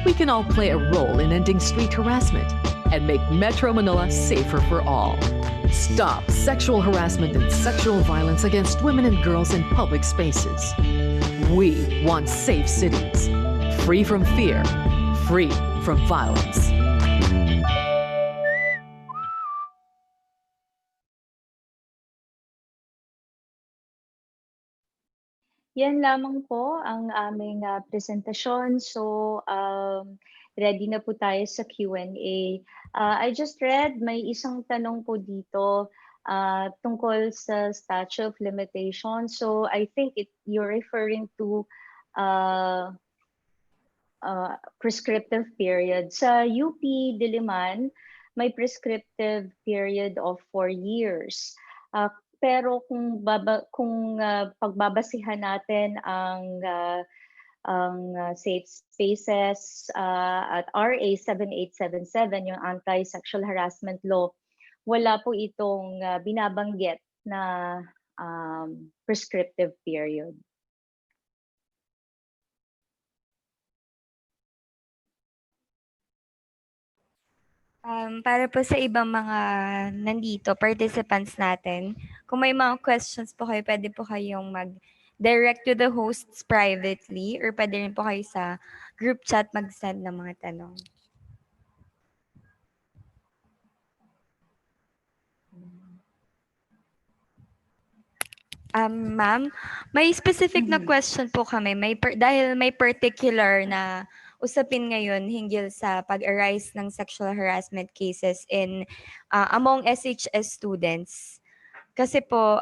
We can all play a role in ending street harassment and make Metro Manila safer for all. Stop sexual harassment and sexual violence against women and girls in public spaces. We want safe cities, free from fear, free from violence. Yan lamang po ang aming presentasyon. So, ready na po tayo sa Q&A. I just read, may isang tanong po dito tungkol sa statute of limitation. So, I think you're referring to prescriptive period. Sa UP Diliman, may prescriptive period of 4 years. Pero kung pagbabasihan natin ang safe spaces at RA 7877, yung anti-sexual harassment law, wala po itong binabanggit na prescriptive period. Para po sa ibang mga nandito, participants natin, kung may mga questions po kayo, pwede po kayong mag-direct to the hosts privately or pwede rin po kayo sa group chat mag-send ng mga tanong. Ma'am, may specific na question po kami. Dahil may particular na usapin ngayon hinggil sa pag-arise ng sexual harassment cases in among SHS students. Kasi po,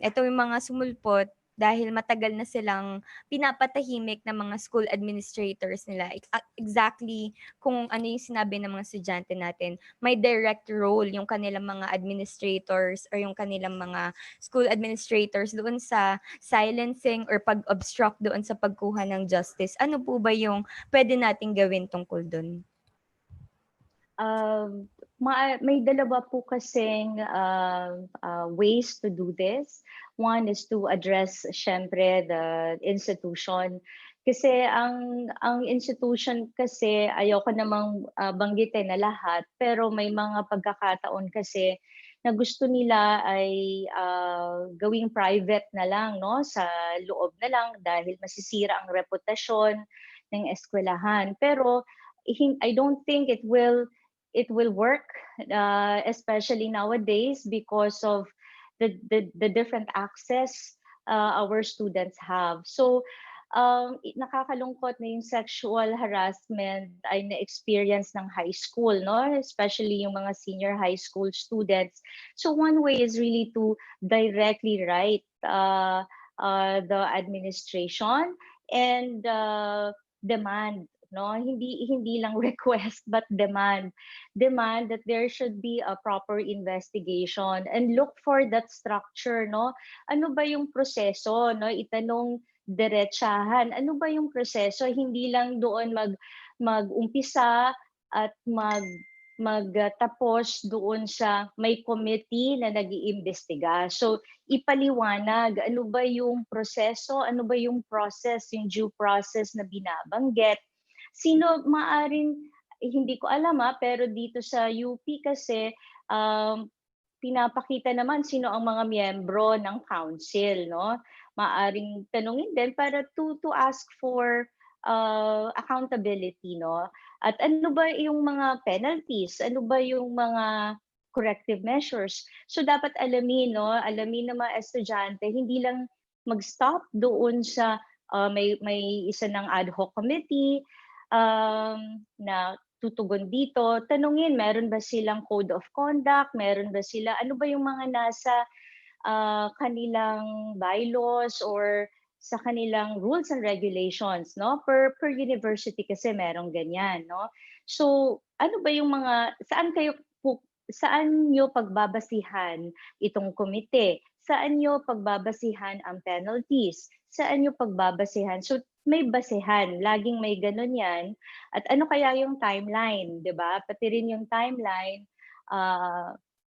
ito yung mga sumulpot dahil matagal na silang pinapatahimik ng mga school administrators nila. Exactly kung ano yung sinabi ng mga estudyante natin. May direct role yung kanilang mga administrators or yung kanilang mga school administrators doon sa silencing or pag-obstruct doon sa pagkuha ng justice. Ano po ba yung pwede nating gawin tungkol doon? May dalawa po kasing ways to do this. One is to address syempre the institution. Kasi ang institution kasi ayoko namang banggitin na lahat, pero may mga pagkakataon kasi na gusto nila ay gawing private na lang, no, sa loob na lang dahil masisira ang reputasyon ng eskwelahan. Pero I don't think it will work, especially nowadays because of the different access our students have. So, nakakalungkot na yung sexual harassment ay na-experience ng high school, no? Especially yung mga senior high school students. So one way is really to directly write the administration and demand, no, hindi lang request but demand that there should be a proper investigation and look for that structure, no, ano ba yung proseso, no, itanong diretsahan, ano ba yung proseso, hindi lang doon mag-umpisa at magtapos doon sa may committee na nag-iimbestiga. So ipaliwanag ano ba yung proseso, ano ba yung process, yung due process na binabanggit. Sino maaring, hindi ko alam pero dito sa UP kasi pinapakita naman sino ang mga miyembro ng council, no? Maaring tanungin din para to ask for accountability, no? At ano ba yung mga penalties? Ano ba yung mga corrective measures? So dapat alamin, no? Alamin ng mga estudyante, hindi lang mag-stop doon sa may isa ng ad hoc committee na tutugon dito. Tanungin, meron ba silang code of conduct? Meron ba sila, ano ba yung mga nasa kanilang bylaws or sa kanilang rules and regulations, no? Per university kasi merong ganyan, no? So, ano ba yung mga, saan nyo pagbabasihan itong komite? Saan nyo pagbabasihan ang penalties? Saan nyo pagbabasihan? So, may basehan, laging may ganun yan. At ano kaya yung timeline, 'di ba? Pati rin yung timeline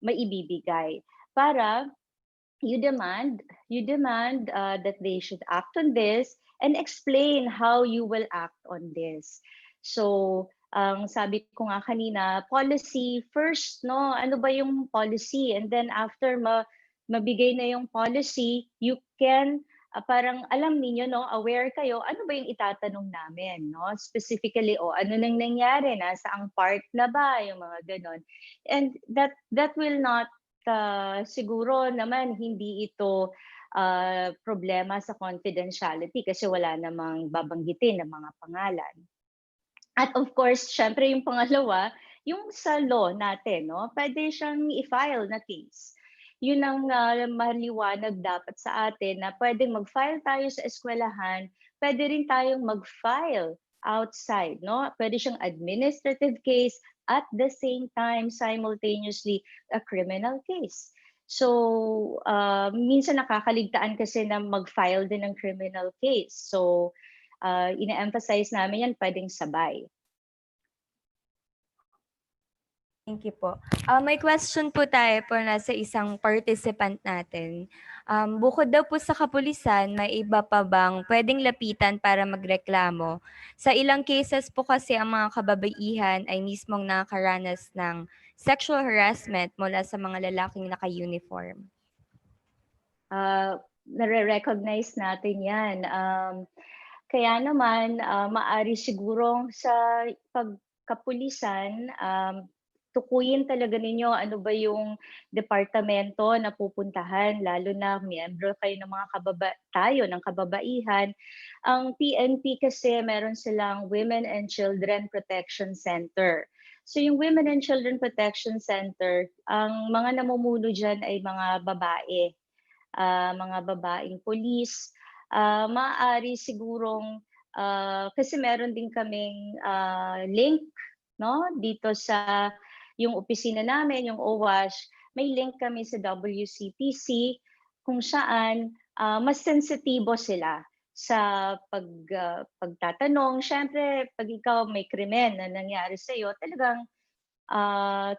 maibibigay para you demand that they should act on this and explain how you will act on this. So, ang sabi ko nga kanina, policy first, no? Ano ba yung policy? And then after mabigay na yung policy, you can parang alam niyo, no, aware kayo, ano ba yung itatanong namin, no? Specifically, ano nang nangyari, nasa ang part na ba, yung mga ganon. And that will not siguro naman hindi ito problema sa confidentiality kasi wala namang babanggitin ng mga pangalan. At of course, syempre yung pangalawa, yung sa law natin, no? Pwede siyang i-file na case. Yun ang maliwanag dapat sa atin na pwedeng mag-file tayo sa eskwelahan, pwede rin tayong mag-file outside, no? Pwede siyang administrative case at the same time simultaneously a criminal case. So, minsan nakakaligtaan kasi na mag-file din ng criminal case. So, ina-emphasize namin yan pwedeng sabay. Thank you po. May question po tayo po na sa isang participant natin. Bukod daw po sa kapulisan, may iba pa bang pwedeng lapitan para magreklamo? Sa ilang cases po kasi ang mga kababaihan ay mismong nakakaranas ng sexual harassment mula sa mga lalaking naka-uniform. Nare-recognize natin yan. Kaya naman, maari siguro sa pagkapulisan, tukuyin talaga ninyo ano ba yung departamento na pupuntahan, lalo na miyembro kayo ng mga tayo ng kababaihan. Ang PNP kasi meron silang Women and Children Protection Center. So yung Women and Children Protection Center, ang mga namumuno dyan ay mga babae, mga babaeng pulis. Maaari sigurong, kasi meron din kaming link, no, dito sa yung opisina namin, yung OWASH, may link kami sa WCPC kung saan mas sensitibo sila sa pagtatanong. Siyempre, pag ikaw may krimen na nangyari sa iyo, talagang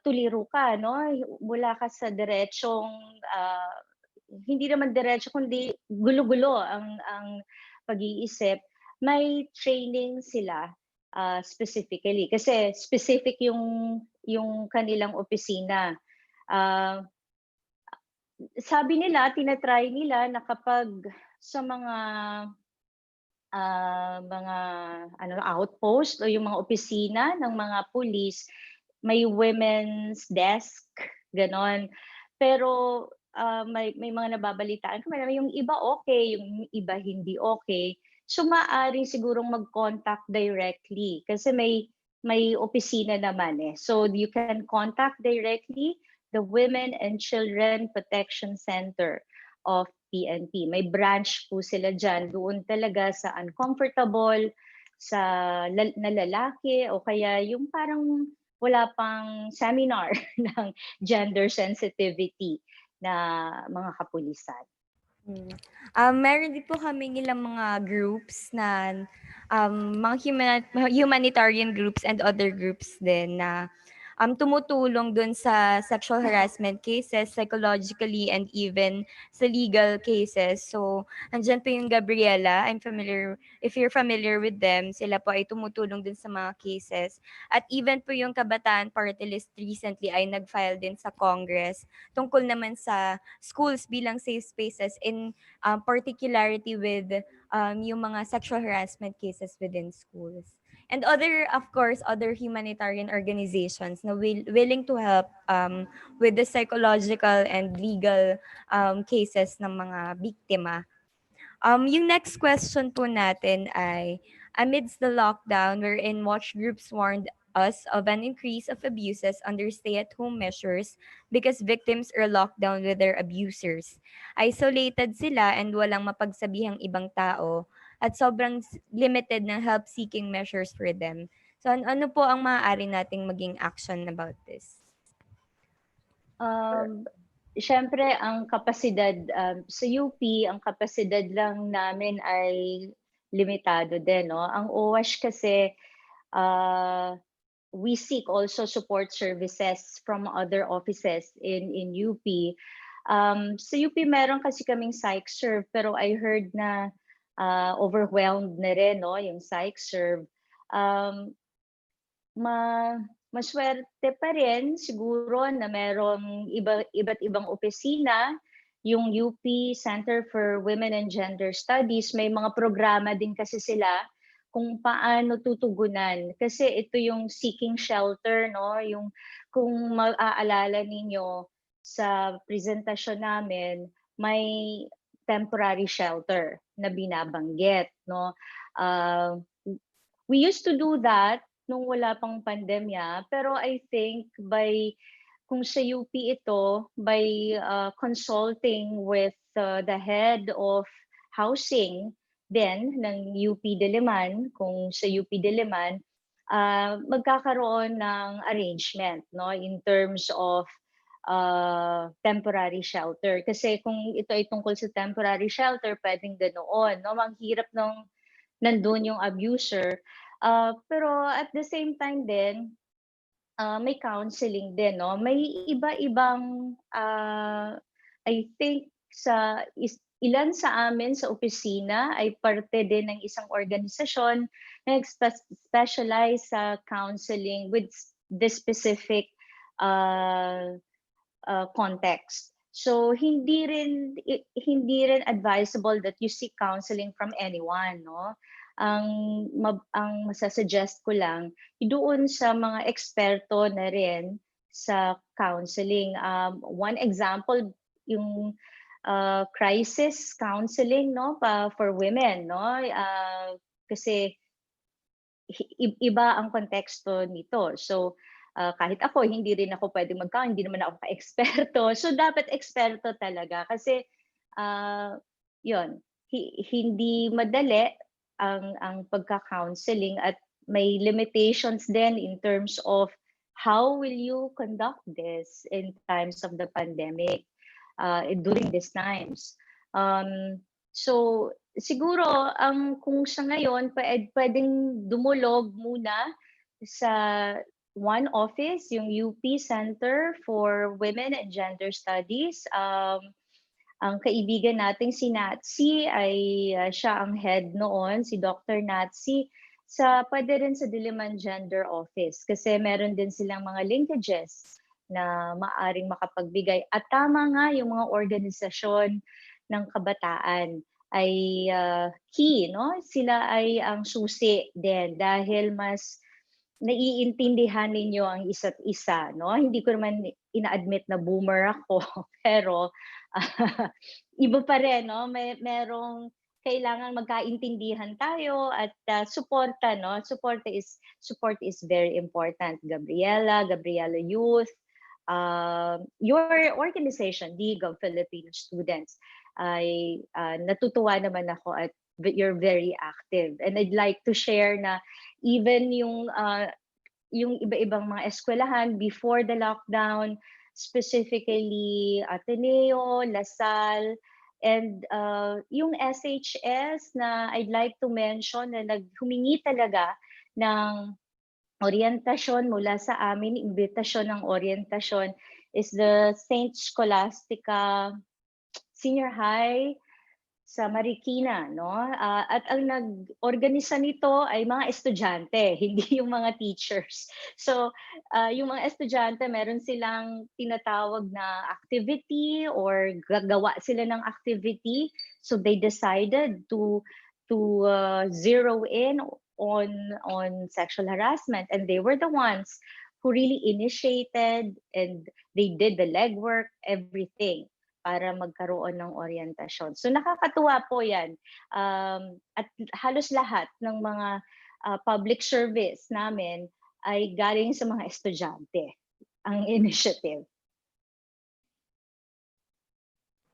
tuliro ka, no? Wala ka sa diretsong hindi naman diretso kundi gulo-gulo ang pag-iisip. May training sila specifically kasi specific yung kanilang opisina. Sabi nila, tinatry nila na kapag sa mga outpost o yung mga opisina ng mga pulis, may women's desk, ganon. Pero may mga nababalitaan ko, yung iba okay, yung iba hindi okay. So maaari sigurong mag-contact directly kasi may opisina naman eh. So you can contact directly the Women and Children Protection Center of PNP. May branch po sila dyan. Doon talaga sa uncomfortable, sa na lalaki o kaya yung parang wala pang seminar ng gender sensitivity na mga kapulisan. Meron din po kaming ilang mga groups na mga humanitarian groups and other groups din na tumutulong dun sa sexual harassment cases, psychologically, and even sa legal cases. So, andyan po yung Gabriela. If you're familiar with them, sila po ay tumutulong dun sa mga cases. At even po yung Kabataan Party List recently ay nag-file din sa Congress tungkol naman sa schools bilang safe spaces in particularity with yung mga sexual harassment cases within schools. And of course, other humanitarian organizations na willing to help with the psychological and legal cases ng mga biktima. Yung next question po natin ay, amidst the lockdown wherein watch groups warned us of an increase of abuses under stay-at-home measures because victims are locked down with their abusers. Isolated sila and walang mapagsabihang ibang tao at sobrang limited ng help-seeking measures for them. So ano po ang maaari nating maging action about this? Siyempre, ang kapasidad sa UP, ang kapasidad lang namin ay limitado din. No? Ang OWASH kasi, we seek also support services from other offices in UP. Sa UP, meron kasi kaming psych-serve, pero I heard na overwhelmed na rin, no, yung psych-serve. Maswerte pa rin siguro na merong iba't ibang opisina, yung UP Center for Women and Gender Studies, may mga programa din kasi sila kung paano tutugunan. Kasi ito yung seeking shelter, no? Yung kung maaalala ninyo sa presentasyon namin, may temporary shelter na binabanggit, no? We used to do that nung wala pang pandemya, pero I think kung sa UP ito, by consulting with the head of housing din ng UP Diliman, kung sa UP Diliman, magkakaroon ng arrangement, no, in terms of temporary shelter. Kasi kung ito ay tungkol sa temporary shelter, pwedeng ganoon, no? Manghirap nung nandun yung abuser. Pero at the same time din, may counseling din, no? May iba-ibang, I think ilan sa amin sa opisina ay parte din ng isang organisasyon na specialize sa counseling with this specific context. So hindi rin advisable that you seek counseling from anyone, no? Ang masasuggest ko lang doon sa mga eksperto na rin sa counseling. One example, yung crisis counseling, no, for women, no, kasi iba ang konteksto nito. So kahit ako, hindi rin ako pwedeng hindi naman ako ka-eksperto. So dapat eksperto talaga kasi yun, hindi madali ang pagka-counseling at may limitations din in terms of how will you conduct this in times of the pandemic, during these times. So siguro kung sa ngayon pwedeng dumulog muna sa one office, yung UP Center for Women and Gender Studies. Ang kaibigan nating si Natsi ay siya ang head noon, si Dr. Natsi, pwede rin sa Diliman Gender Office kasi meron din silang mga linkages na maaring makapagbigay. At tama nga yung mga organisasyon ng kabataan ay key, no? Sila ay ang susi din dahil mas naiintindihan ninyo ang isa't isa, no? Hindi ko naman ina-admit na boomer ako, pero iba pa rin, no? Merong kailangan magkaintindihan tayo at suporta, no? Support is very important. Gabriela Youth, your organization, League of Filipino Students, ay natutuwa naman ako at you're very active. And I'd like to share na even yung iba-ibang mga eskwelahan before the lockdown, specifically Ateneo, Lasal, and yung SHS na I'd like to mention na humingi talaga ng orientasyon mula sa amin, imbitasyon ng orientasyon is the Saint Scholastica Senior High sa Marikina, no? At ang nag-organisa nito ay mga estudyante, hindi yung mga teachers. So, yung mga estudyante, meron silang tinatawag na activity or gagawa sila ng activity. So, they decided to zero in on sexual harassment, and they were the ones who really initiated and they did the legwork, everything para magkaroon ng orientasyon. So nakakatuwa po yan. At halos lahat ng mga public service namin ay galing sa mga estudyante, ang initiative.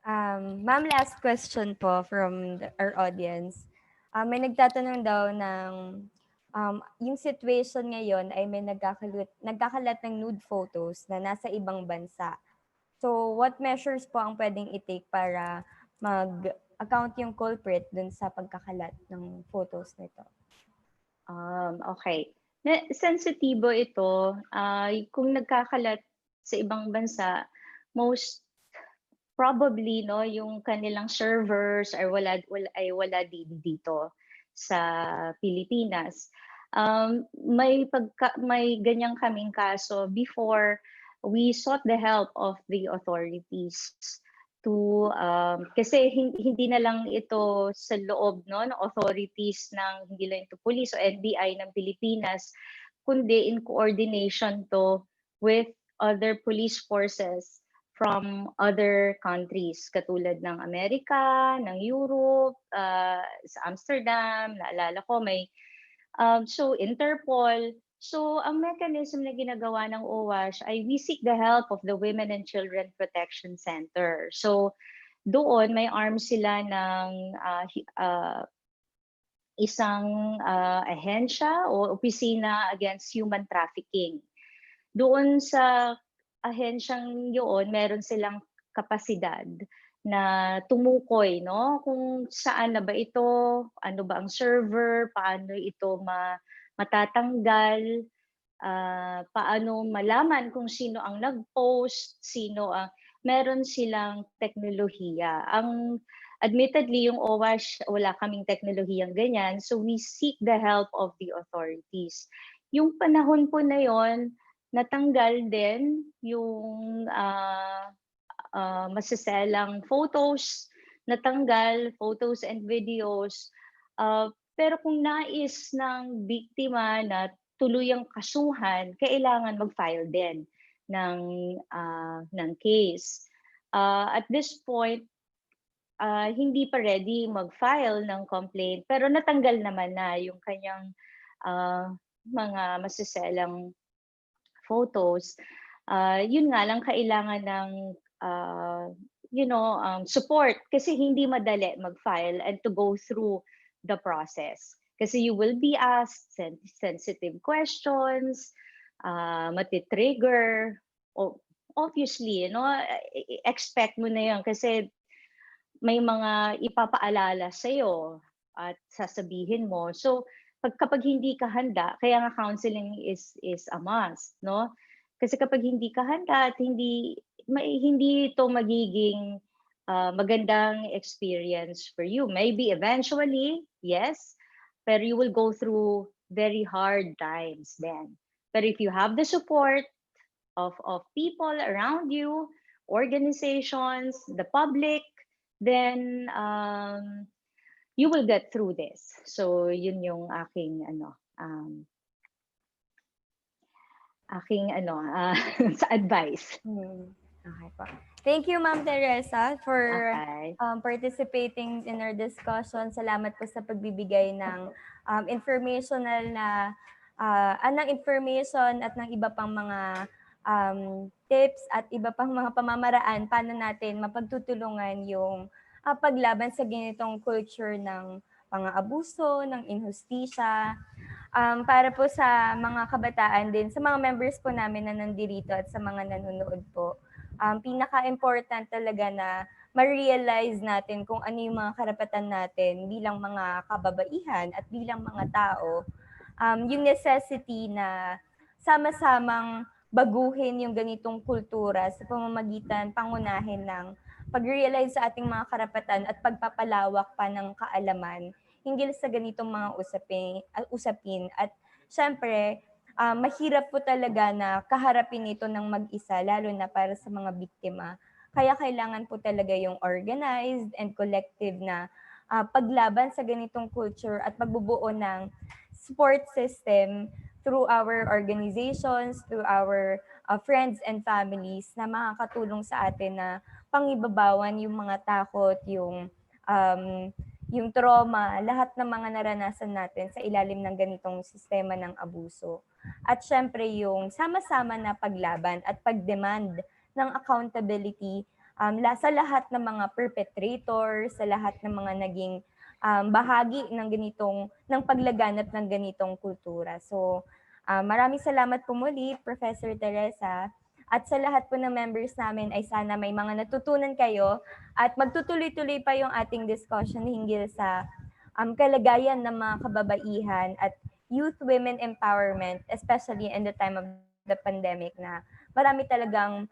Ma'am, last question po from our audience. May nagtatanong daw ng yung situation ngayon ay may nagkakalat ng nude photos na nasa ibang bansa. So, what measures po ang pwedeng i-take para mag-account yung culprit dun sa pagkakalat ng photos nito? Okay. Sensitibo ito. Kung nagkakalat sa ibang bansa, most probably, no, yung kanilang servers ay wala din dito sa Pilipinas. May ganyang kaming kaso before we sought the help of the authorities to kasi hindi na lang ito sa loob, no, ng authorities ng hindi lang ito police o NBI ng Pilipinas, kundi in coordination to with other police forces from other countries katulad ng Amerika, ng Europe, sa Amsterdam, naalala ko may so Interpol. So ang mechanism na ginagawa ng OWASH ay we seek the help of the Women and Children Protection Center. So doon may arm sila ng isang ahensya o opisina against human trafficking. Doon sa ahensyang yun, meron silang kapasidad na tumukoy, no? Kung saan na ba ito, ano ba ang server, paano ito matatanggal, paano malaman kung sino ang nag-post, meron silang teknolohiya. Admittedly, yung OWASH, wala kaming teknolohiyang ganyan, so we seek the help of the authorities. Yung panahon po na yon, natanggal din yung masaselang photos, natanggal photos and videos. Pero kung nais ng biktima na tuluyang kasuhan, kailangan mag-file din ng case. At this point, hindi pa ready mag-file ng complaint, pero natanggal naman na yung kanyang mga masiselang photos. Yun nga lang, kailangan ng support kasi hindi madali mag-file and to go through the process. Kasi you will be asked sensitive questions, matitrigger. Obviously, expect mo na yun kasi may mga ipapaalala sa'yo at sasabihin mo. So, kapag hindi ka handa, kaya nga counseling is a must, no? Kasi kapag hindi ka handa at hindi ito magiging magandang experience for you. Maybe eventually, yes, pero you will go through very hard times then. But if you have the support of people around you, organizations, the public, then you will get through this. So yun yung aking sa advice. Okay po. Thank you, Ma'am Teresa, for Okay. participating in our discussion. Salamat po sa pagbibigay ng informational na ng information at ng iba pang mga tips at iba pang mga pamamaraan paano natin mapagtutulungan yung paglaban sa ganitong culture ng pang-aabuso, ng inhustisya. Para po sa mga kabataan din, sa mga members po namin na nandirito at sa mga nanonood po, pinaka-important talaga na ma-realize natin kung ano yung mga karapatan natin bilang mga kababaihan at bilang mga tao. Yung necessity na sama-samang baguhin yung ganitong kultura sa pamamagitan, pangunahin ng pag-realize sa ating mga karapatan at pagpapalawak pa ng kaalaman hinggil sa ganitong mga usapin. At syempre, mahirap po talaga na kaharapin ito ng mag-isa, lalo na para sa mga biktima. Kaya kailangan po talaga yung organized and collective na paglaban sa ganitong culture at pagbubuo ng support system through our organizations, through our friends and families na makakatulong sa atin na pangibabawan yung mga takot, yung trauma, lahat ng mga naranasan natin sa ilalim ng ganitong sistema ng abuso. At syempre yung sama-sama na paglaban at pagdemand ng accountability sa lahat ng mga perpetrators, sa lahat ng mga naging bahagi ng paglaganap ng ganitong kultura. So, maraming salamat po muli, Professor Teresa. At sa lahat po ng members namin ay sana may mga natutunan kayo at magtutuloy-tuloy pa yung ating discussion hinggil sa kalagayan ng mga kababaihan at youth women empowerment, especially in the time of the pandemic na marami talagang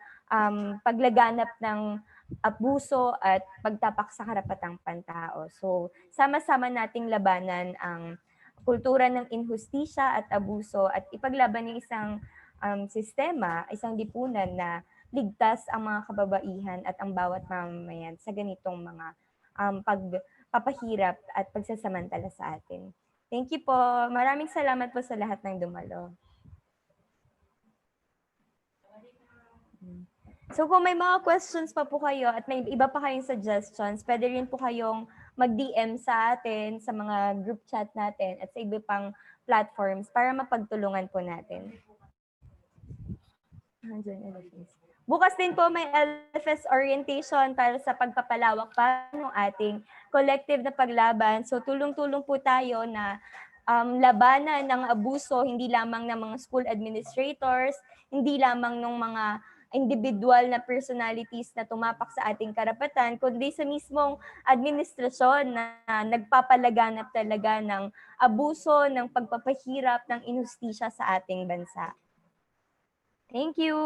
paglaganap ng abuso at pagtapak sa karapatang pantao. So, sama-sama nating labanan ang kultura ng inhustisya at abuso at ipaglaban ng isang sistema, isang lipunan na ligtas ang mga kababaihan at ang bawat mamamayan sa ganitong mga pagpapahirap at pagsasamantala sa atin. Thank you po. Maraming salamat po sa lahat ng dumalo. So kung may mga questions pa po kayo at may iba pa kayong suggestions, pwede rin po kayong mag-DM sa atin sa mga group chat natin at sa iba pang platforms para mapagtulungan po natin. Bukas din po may LFS orientation para sa pagpapalawak pa ng ating collective na paglaban. So tulong-tulong po tayo na labanan ng abuso, hindi lamang ng mga school administrators, hindi lamang ng mga individual na personalities na tumapak sa ating karapatan, kundi sa mismong administrasyon na nagpapalaganap talaga ng abuso, ng pagpapahirap, ng inhustisya sa ating bansa. Thank you!